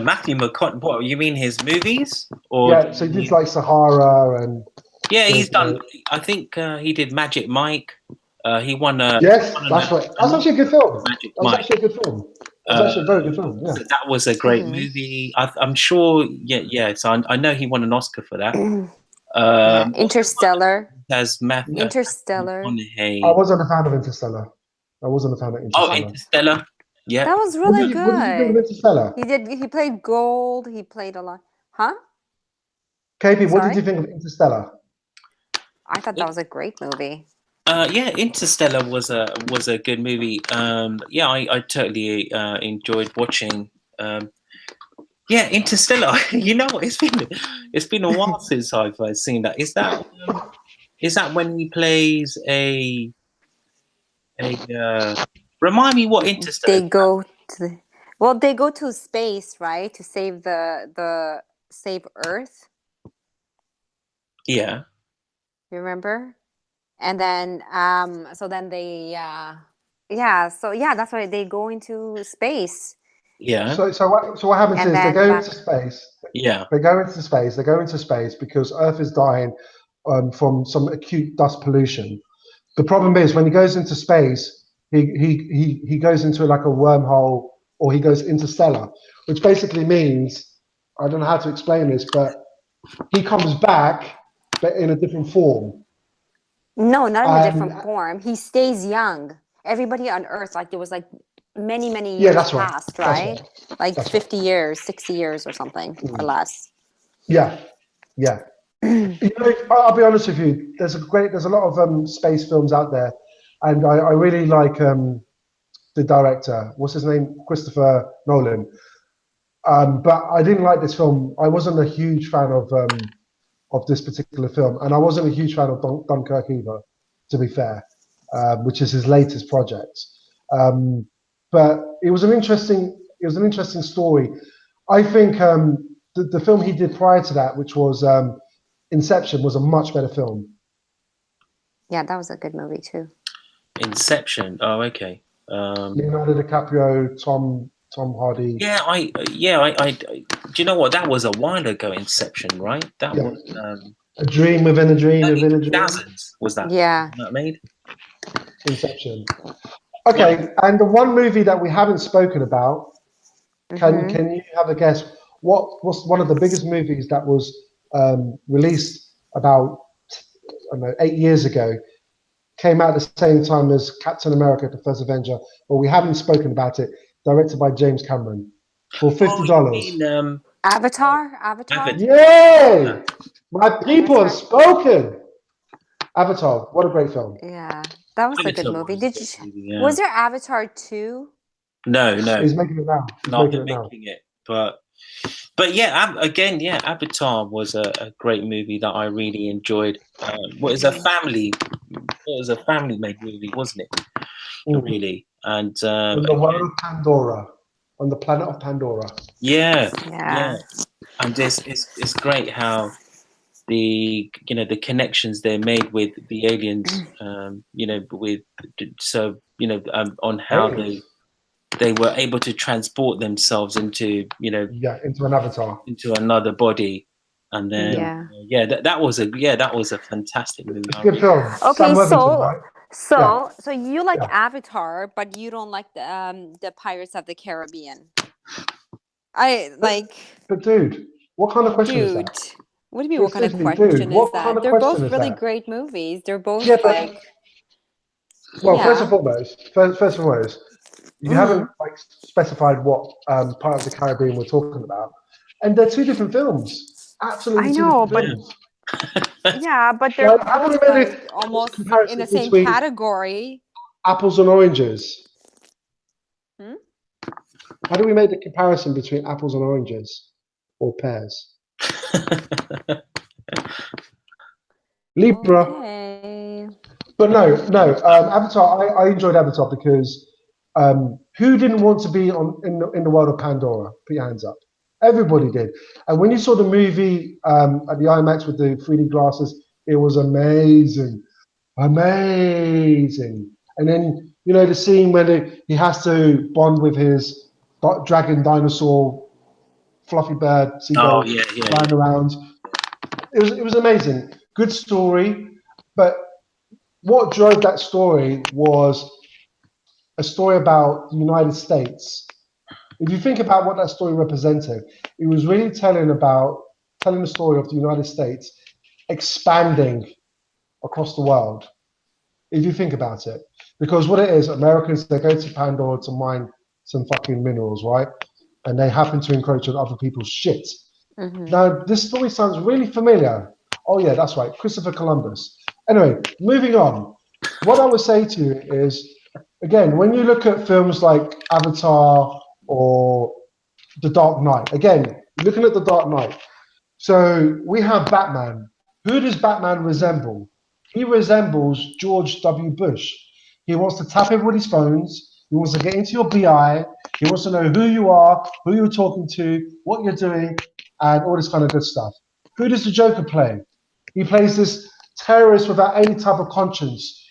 Matthew McConaughey. What you mean his movies? Or Yeah, so he did like Sahara and. yeah, he's done. I think he did Magic Mike. He won. Yes, won that's right. That's actually a good film. Magic That's Mike. actually a good film. That's actually a very good film. Yeah. So that was a great movie. I'm sure. Yeah. So I know he won an Oscar for that. Interstellar. Has Matthew Interstellar. McConaughey. I wasn't a fan of Interstellar. Oh, Interstellar. Yeah. That was really good. What did you think of Interstellar? He played gold. He played a lot. Huh? KP, what Sorry? did you think of Interstellar? I thought that was a great movie. Yeah, Interstellar was a good movie. Yeah, I totally enjoyed watching. Yeah, Interstellar. You know what? It's been a while since I've seen that. Is that when he plays a remind me what Interstellar? They go to space, right, to save the save Earth. Yeah. You remember? And then so then they that's why they go into space. Yeah. So what happens And is they then go back- into space. Yeah. They go into space because Earth is dying from some acute dust pollution. The problem is when he goes into space, he goes into like a wormhole, or he goes interstellar, which basically means, I don't know how to explain this, but he comes back but in a different form. No, not in a different form. He stays young. Everybody on Earth, like there was like many years that's right. past, That's right? right. Like That's 50 years, 60 years or something, or less. Yeah. You know, I'll be honest with you. There's a lot of space films out there, and I really like the director. What's his name? Christopher Nolan. But I didn't like this film. I wasn't a huge fan of this particular film, and I wasn't a huge fan of Dunkirk either, to be fair, which is his latest project. But it was an interesting story. I think the film he did prior to that, which was Inception, was a much better film. Yeah, that was a good movie too. Inception. Oh, okay. Leonardo DiCaprio, Tom Hardy. Yeah, I do you know what? That was a while ago, Inception, right? That was A dream within a dream early within a dream. 2000s, was that? Yeah. That made? Inception. Okay, and the one movie that we haven't spoken about, can you have a guess? What was one of the biggest movies that was released about 8 years ago? Came out at the same time as Captain America: The First Avenger, but we haven't spoken about it. Directed by James Cameron for $50. Oh, you mean, Avatar? Yay! My people have spoken. Avatar, what a great film. Yeah, that was a good Avatar movie. was Did a you? good movie, yeah. Was there Avatar 2? No. He's making it now. Not making it, but yeah, again, yeah, Avatar was a great movie that I really enjoyed. It was a family made movie, wasn't it? Really, and on the world of Pandora, on the planet of Pandora. yeah. and this it's great how the the connections they made with the aliens, with on how Aliens. they were able to transport themselves into Yeah, into an avatar. into another body, and then Yeah. that was a fantastic movie. It's a good film. Okay, Sam Worthington, right? Yeah. so you like Yeah. Avatar, but you don't like the Pirates of the Caribbean. I like, But dude, what kind of question is dude. that? What do you mean? What kind of Seriously, question dude, is what kind that? of They're question both is really that? great movies. They're both Yeah, but like, well, first yeah. and foremost, you haven't like specified what part of the Caribbean we're talking about, and they're two different films. Absolutely I two know, different but films. yeah, but they're Like, how do we both make like a almost in comparison the same between category. apples and oranges? Hmm? How do we make the comparison between apples and oranges or pears? Libra. Okay. But no. Avatar. I enjoyed Avatar because who didn't want to be in the world of Pandora? Put your hands up. Everybody did. And when you saw the movie at the IMAX with the 3D glasses, it was amazing, amazing. And then the scene when he has to bond with his dragon dinosaur, fluffy bird, Oh seagull, yeah, flying around. It was amazing. Good story, but what drove that story was a story about the United States. If you think about what that story represented, it was really telling the story of the United States expanding across the world. If you think about it, because what it is, Americans, they go to Pandora to mine some fucking minerals, right? And they happen to encroach on other people's shit. Now, this story sounds really familiar. Oh yeah, that's right, Christopher Columbus. Anyway, moving on. What I would say to you is, again, when you look at films like Avatar or The Dark Knight, again, looking at The Dark Knight, so we have Batman. Who does Batman resemble? He resembles George W. Bush. He wants to tap everybody's phones. He wants to get into your BI. He wants to know who you are, who you're talking to, what you're doing, and all this kind of good stuff. Who does the Joker play? He plays this terrorist without any type of conscience.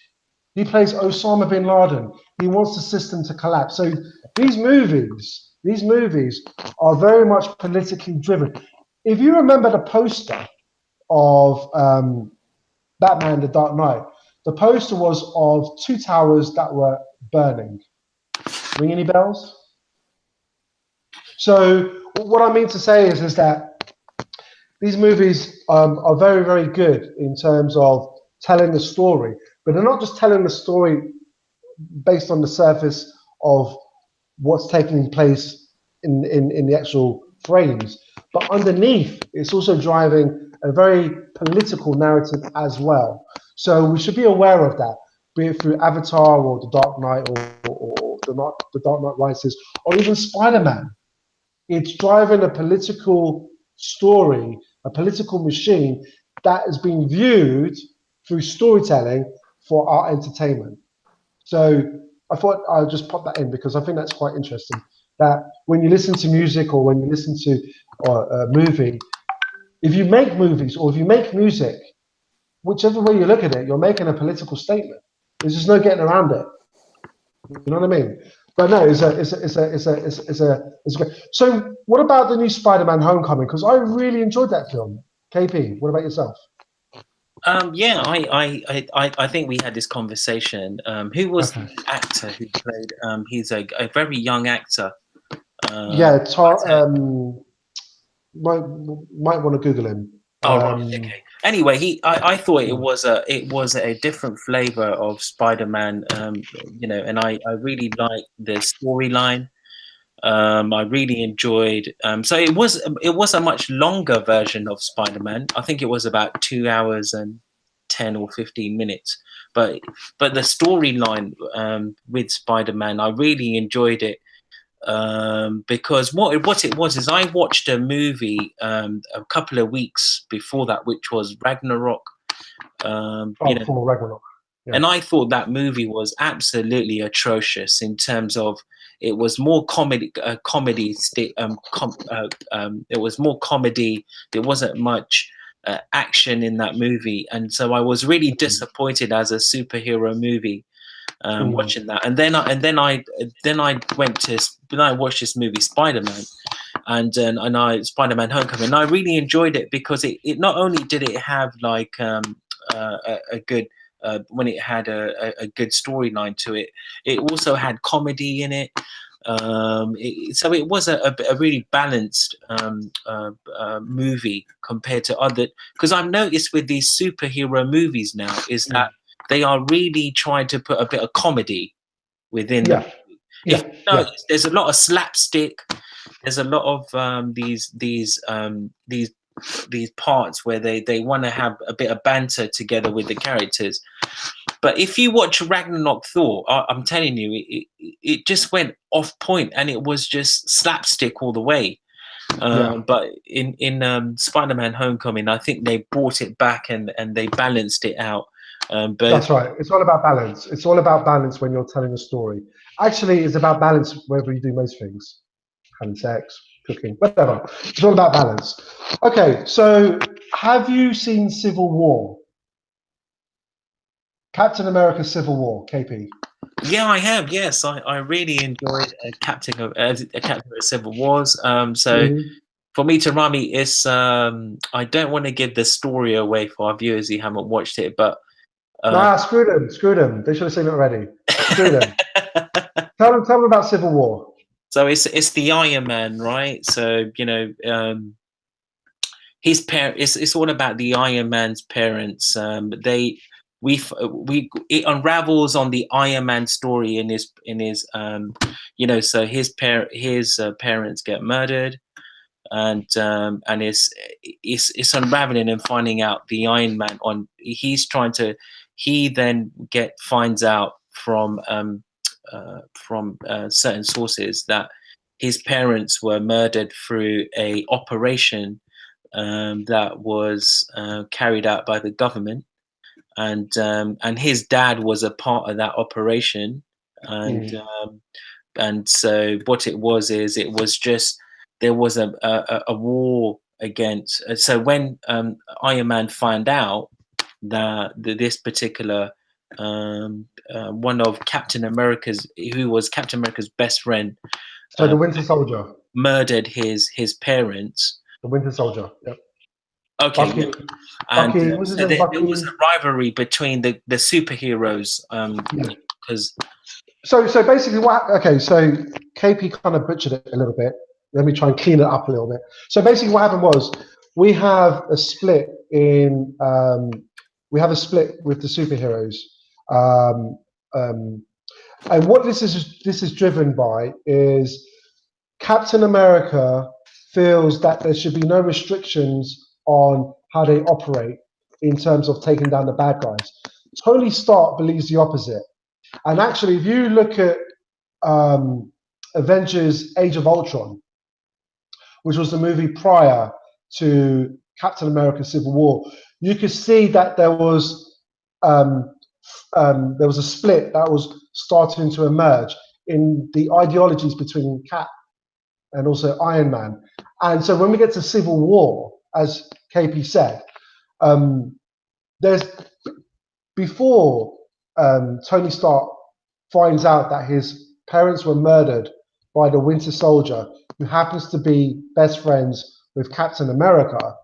He plays Osama bin Laden. He wants the system to collapse. So these movies are very much politically driven. If you remember the poster of Batman: The Dark Knight, the poster was of two towers that were burning. Ring any bells? So what I mean to say is that these movies are very, very good in terms of telling the story, but they're not just telling the story based on the surface of what's taking place in the actual frames, but underneath it's also driving a very political narrative as well. So we should be aware of that, be it through Avatar or The Dark Knight or the Dark Knight Rises or even Spider-Man. It's driving a political story, a political machine that is being viewed through storytelling for our entertainment. So I thought I'd just pop that in because I think that's quite interesting. That when you listen to music or when you listen to a movie, if you make movies or if you make music, whichever way you look at it, you're making a political statement. There's just no getting around it. You know what I mean? But no, it's great. So what about the new Spider-Man: Homecoming? Because I really enjoyed that film. KP, what about yourself? Yeah, I think we had this conversation. Who was the actor who played? He's a very young actor. Yeah, might want to Google him. Oh, right, okay. Anyway, I thought it was a different flavor of Spider-Man. And I really liked the storyline. I really enjoyed. So it was a much longer version of Spider-Man. I think it was about 2 hours and 10 or 15 minutes. But the storyline with Spider-Man, I really enjoyed it. Because what it was is I watched a movie a couple of weeks before that, which was Ragnarok. For Ragnarok. And I thought that movie was absolutely atrocious in terms of it was more comedy. It was more comedy. There wasn't much action in that movie, and so I was really disappointed as a superhero movie watching that. And then I watched this movie Spider-Man, and Spider-Man Homecoming, and I really enjoyed it because it not only did it have like a good when it had a good storyline to it, it also had comedy in it. So it was a really balanced movie compared to other, because I've noticed with these superhero movies now is that they are really trying to put a bit of comedy within them. There's a lot of slapstick. There's a lot of these parts where they want to have a bit of banter together with the characters. But if you watch Ragnarok Thor, I'm telling you, it just went off point, and it was just slapstick all the way. But in Spider-Man Homecoming, I think they brought it back and they balanced it out. But that's right. It's all about balance. It's all about balance when you're telling a story. Actually, it's about balance wherever you do most things. Having sex, cooking, whatever. It's all about balance. Okay, so have you seen Civil War? Captain America Civil War, KP. Yeah, I have. Yes, I really enjoyed Captain Civil Wars. For me to Rami, it's I don't want to give the story away for our viewers who haven't watched it, but screw them. They should have seen it already. Screw them. Tell them about Civil War. So it's the Iron Man, right? So his parents. It's all about the Iron Man's parents. It unravels on the Iron Man story in his so his parents get murdered, and it's unraveling and finding out the Iron Man he then finds out from certain sources that his parents were murdered through a operation that was carried out by the government. And his dad was a part of that operation, and so what it was just there was a war against. So when Iron Man found out that this particular one of Captain America's, who was Captain America's best friend, so the Winter Soldier murdered his parents. The Winter Soldier, yep. Okay, Bucky, and so there was a rivalry between the superheroes, because so basically so KP kind of butchered it a little bit. Let me try and clean it up a little bit. So basically what happened was we have a split with the superheroes, and what this is driven by is Captain America feels that there should be no restrictions on how they operate in terms of taking down the bad guys. Tony Stark believes the opposite. And actually, if you look at Avengers Age of Ultron, which was the movie prior to Captain America Civil War, you could see that there was a split that was starting to emerge in the ideologies between Cap and also Iron Man. And so when we get to Civil War, as KP said, there's before Tony Stark finds out that his parents were murdered by the Winter Soldier, who happens to be best friends with Captain America,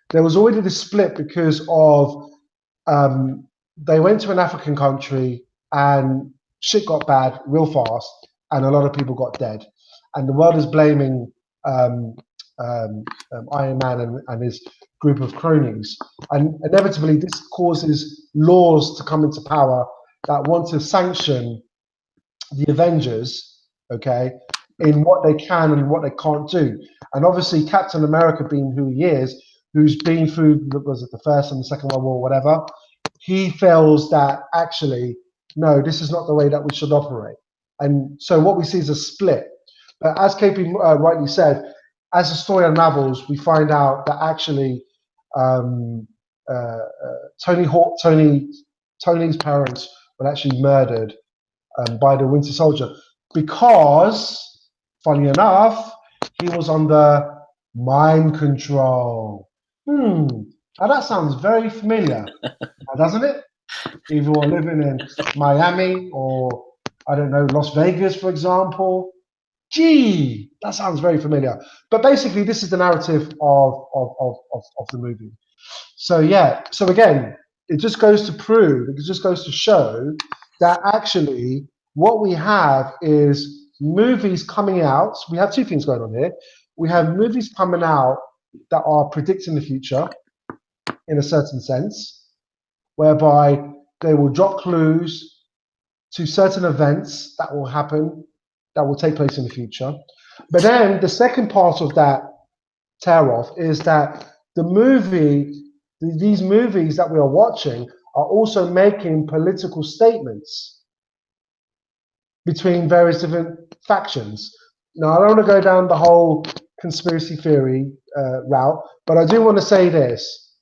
there was already this split because of they went to an African country and shit got bad real fast, and a lot of people got dead. And the world is blaming Iron Man and his group of cronies. And inevitably, this causes laws to come into power that want to sanction the Avengers, okay, in what they can and what they can't do. And obviously, Captain America, being who he is, who's been through, was it the First and the Second World War, whatever, he feels that actually, no, this is not the way that we should operate. And so what we see is a split. But as KP rightly said, as the story unravels, we find out that actually Tony Tony's parents were actually murdered by the Winter Soldier because, funny enough, he was under mind control. Now that sounds very familiar, doesn't it? If you're living in Miami or, I don't know, Las Vegas, for example. Gee, that sounds very familiar. But basically, this is the narrative of the movie. So yeah, so again, it just goes to prove, it just goes to show that actually what we have is movies coming out. We have two things going on here. We have movies coming out that are predicting the future in a certain sense, whereby they will drop clues to certain events that will happen, that will take place in the future. But then the second part of that tear-off is that these movies that we are watching are also making political statements between various different factions. Now, I don't want to go down the whole conspiracy theory route, but I do want to say this.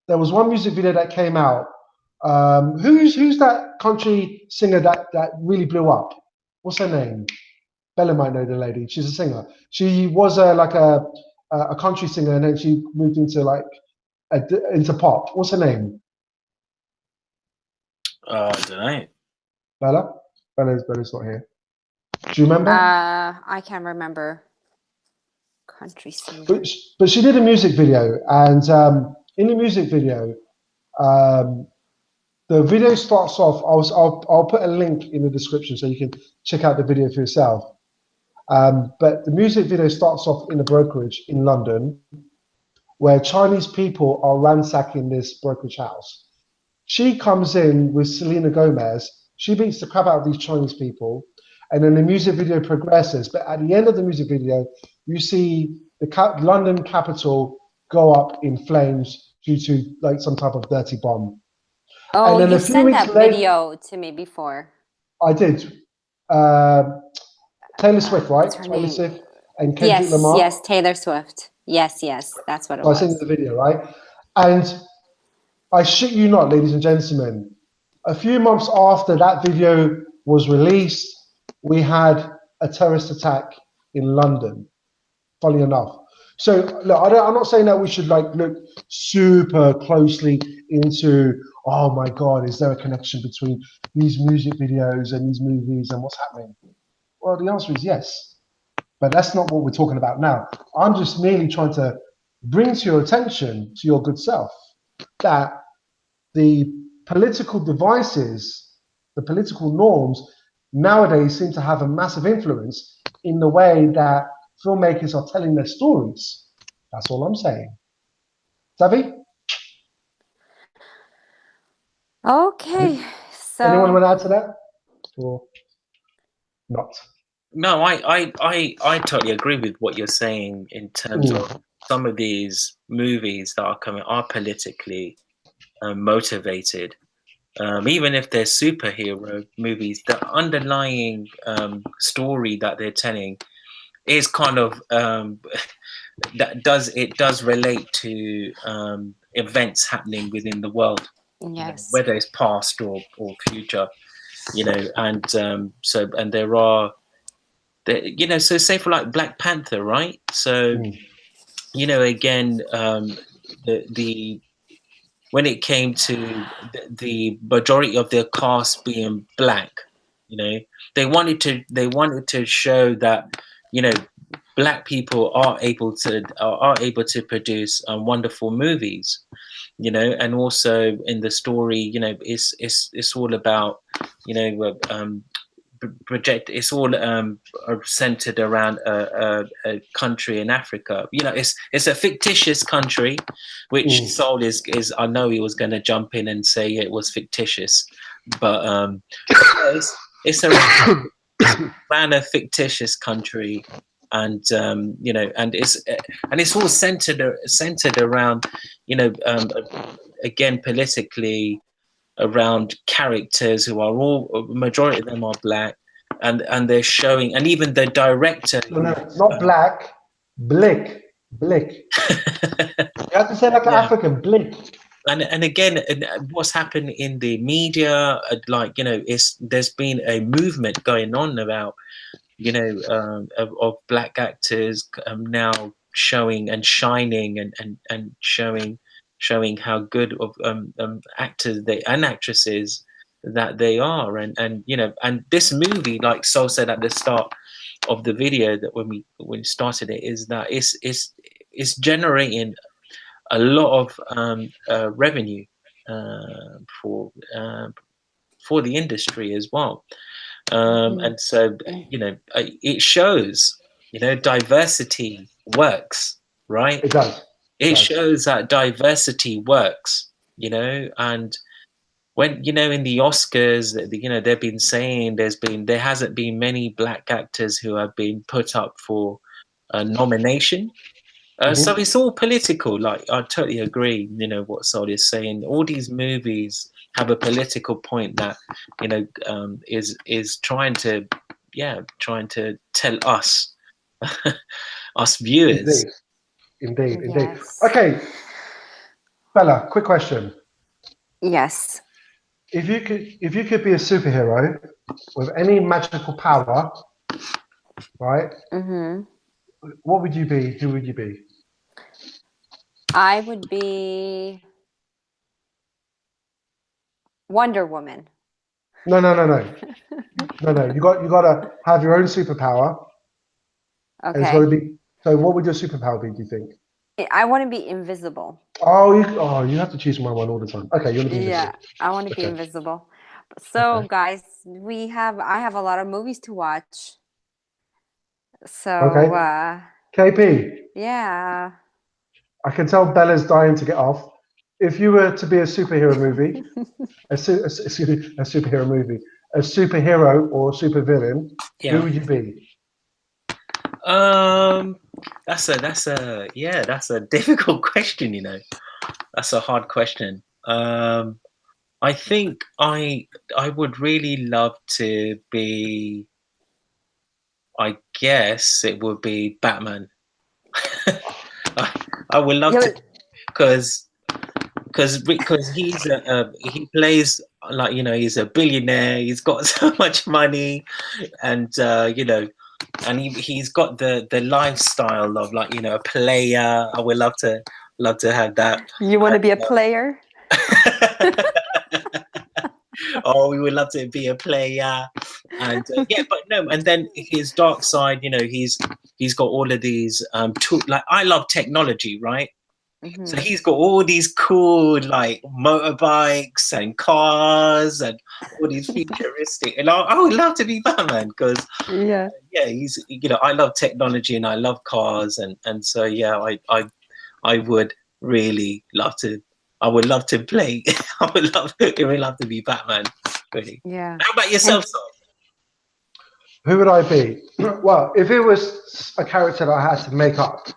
There was one music video that came out. Who's that country singer that really blew up? What's her name? Bella might know the lady. She's a singer. She was like a country singer, and then she moved into like into pop. What's her name? I don't know. Bella? Bella's not here. Do you remember? I can't remember. Country singer. But she did a music video, and in the music video, the video starts off. I'll put a link in the description so you can check out the video for yourself. But the music video starts off in a brokerage in London, where Chinese people are ransacking this brokerage house. She comes in with Selena Gomez. She beats the crap out of these Chinese people, and then the music video progresses. But at the end of the music video, you see the London Capitol go up in flames due to like some type of dirty bomb. Oh, you sent that video to me before. I did. Taylor Swift, right? Taylor Swift and Kendrick Lamar. Yes, Taylor Swift. Yes, that's what it was. I sent you the video, right? And I shit you not, ladies and gentlemen, a few months after that video was released, we had a terrorist attack in London, funny enough. So look, I'm not saying that we should like look super closely into, oh my God, is there a connection between these music videos and these movies and what's happening? Well, the answer is yes, but that's not what we're talking about now. I'm just merely trying to bring to your attention, to your good self, that the political devices, the political norms nowadays seem to have a massive influence in the way that filmmakers are telling their stories. That's all I'm saying. Savvy? Okay, so anyone want to add to that, or not? No, I totally agree with what you're saying in terms of some of these movies that are coming are politically motivated. Even if they're superhero movies, the underlying story that they're telling is kind of it does relate to events happening within the world. yes, Whether it's past or future, and so there are. So say for like Black Panther, right? So, again, the when it came to the majority of their cast being black, they wanted to show that, black people are able to produce wonderful movies, and also in the story, it's all about, project. It's all centered around a country in Africa. It's a fictitious country, which Sol is. I know he was going to jump in and say it was fictitious, but it's around a fictitious country, and and it's all centered around, again politically, around characters who are all, majority of them are black, and they're showing, and even the director. No, not black, blick. You have to say like an African, blick. and again, what's happened in the media, like, you know, there's been a movement going on about, you know, of black actors now showing and shining and showing how good of actors and actresses that they are, and you know, and this movie, like Sol said at the start of the video, that when we started it, is that it's generating a lot of revenue for the industry as well. And so, you know, it shows, you know, diversity works, right? It does. It shows that diversity works, you know. And when, you know, in the Oscars, you know, they've been saying there hasn't been many black actors who have been put up for a nomination. So it's all political. Like, I totally agree, you know, what Sol is saying. All these movies have a political point that, you know, is trying to tell us, us viewers. Indeed. Yes. Okay, Bella, quick question. Yes. If you could be a superhero with any magical power, right? What would you be? Who would you be? I would be Wonder Woman. No. You got to have your own superpower. And it's got to Okay. be. So, what would your superpower be? Do you think? I want to be invisible. You have to choose my one all the time. Okay, you want to be invisible. Yeah, I want to be invisible. So, guys, I have a lot of movies to watch. So, Okay. KP, yeah. I can tell Bella's dying to get off. If you were to be a superhero movie, a superhero movie, a superhero or a supervillain, who would you be? That's a difficult question, you know. That's a hard question. I think I would really love to be, I guess it would be Batman. I would love to, because he plays, like, you know, he's a billionaire, he's got so much money, and you know, and he's got the lifestyle of, like, you know, a player. I would love to have that. You want to be a player? Oh, we would love to be a player. And yeah, but no, and then his dark side, you know, he's got all of these like, I love technology, right? So he's got all these cool, like, motorbikes and cars and all these futuristic, and I would love to be Batman, because he's, you know, I love technology and I love cars, and so yeah, I would really love to. I would love to play. I would really love to be Batman. Really. Yeah. How about yourself, Sol? Who would I be? Well, if it was a character that I had to make up,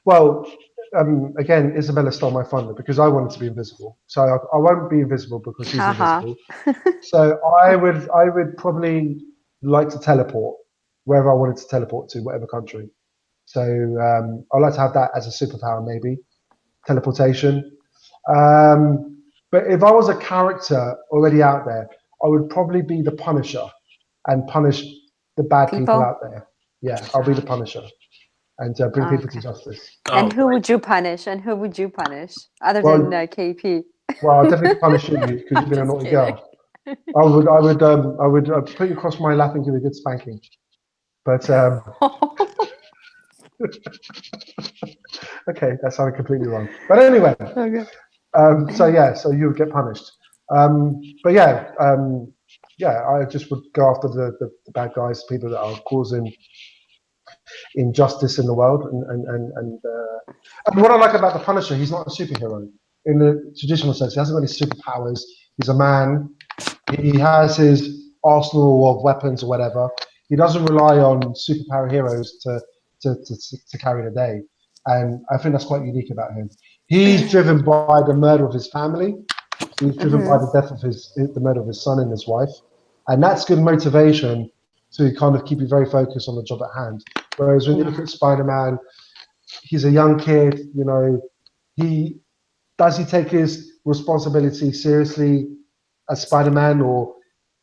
well, again, Isabella stole my thunder because I wanted to be invisible. So I won't be invisible because she's invisible. So I would probably like to teleport wherever I wanted to teleport to, whatever country. So I'd like to have that as a superpower, maybe. Teleportation. But if I was a character already out there, I would probably be the Punisher and punish the bad people out there. Yeah, I'll be the Punisher and bring people to justice. And who would you punish? Other than KP? Well, I'll definitely punish you because you've been a naughty girl. I would put you across my lap and give you a good spanking. But okay, that sounded completely wrong. But anyway, so you would get punished. But I just would go after the bad guys, people that are causing injustice in the world. And what I like about the Punisher, he's not a superhero in the traditional sense. He hasn't got any superpowers. He's a man. He has his arsenal of weapons or whatever. He doesn't rely on superpower heroes to carry the day. And I think that's quite unique about him. He's driven by the murder of his family. He's driven by the death of the murder of his son and his wife. And that's good motivation to kind of keep you very focused on the job at hand. Whereas when you look at Spider-Man, he's a young kid, you know, he does he take his responsibility seriously as Spider-Man, or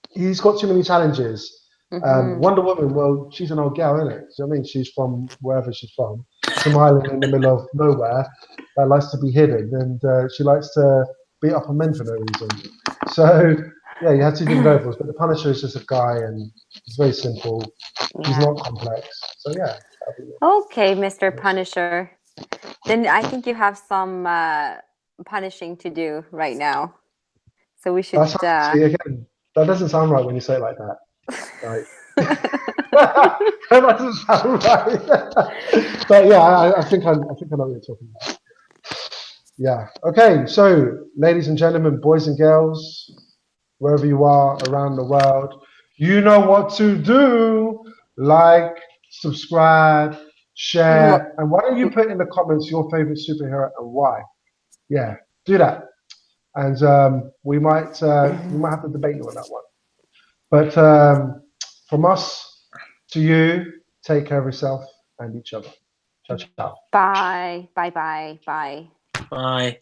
he's got too many challenges? Wonder Woman, well, she's an old gal, isn't it? So, I mean, she's from wherever she's from, some island in the middle of nowhere that likes to be hidden, and she likes to beat up on men for no reason. So, yeah, you have two different levels, but the Punisher is just a guy, and he's very simple. He's not complex. So, yeah. Okay, Mr. Punisher. Then I think you have some punishing to do right now. So we should. See, again, that doesn't sound right when you say it like that. Right. That doesn't sound right. But yeah, I think I know what you're talking about. Yeah. Okay. So, ladies and gentlemen, boys and girls, wherever you are around the world, you know what to do. Like, subscribe, share, and why don't you put in the comments your favorite superhero and why? Yeah, do that, and we might have to debate you on that one. But from us to you, take care of yourself and each other. Ciao, ciao. Bye. Bye. Bye. Bye. Bye.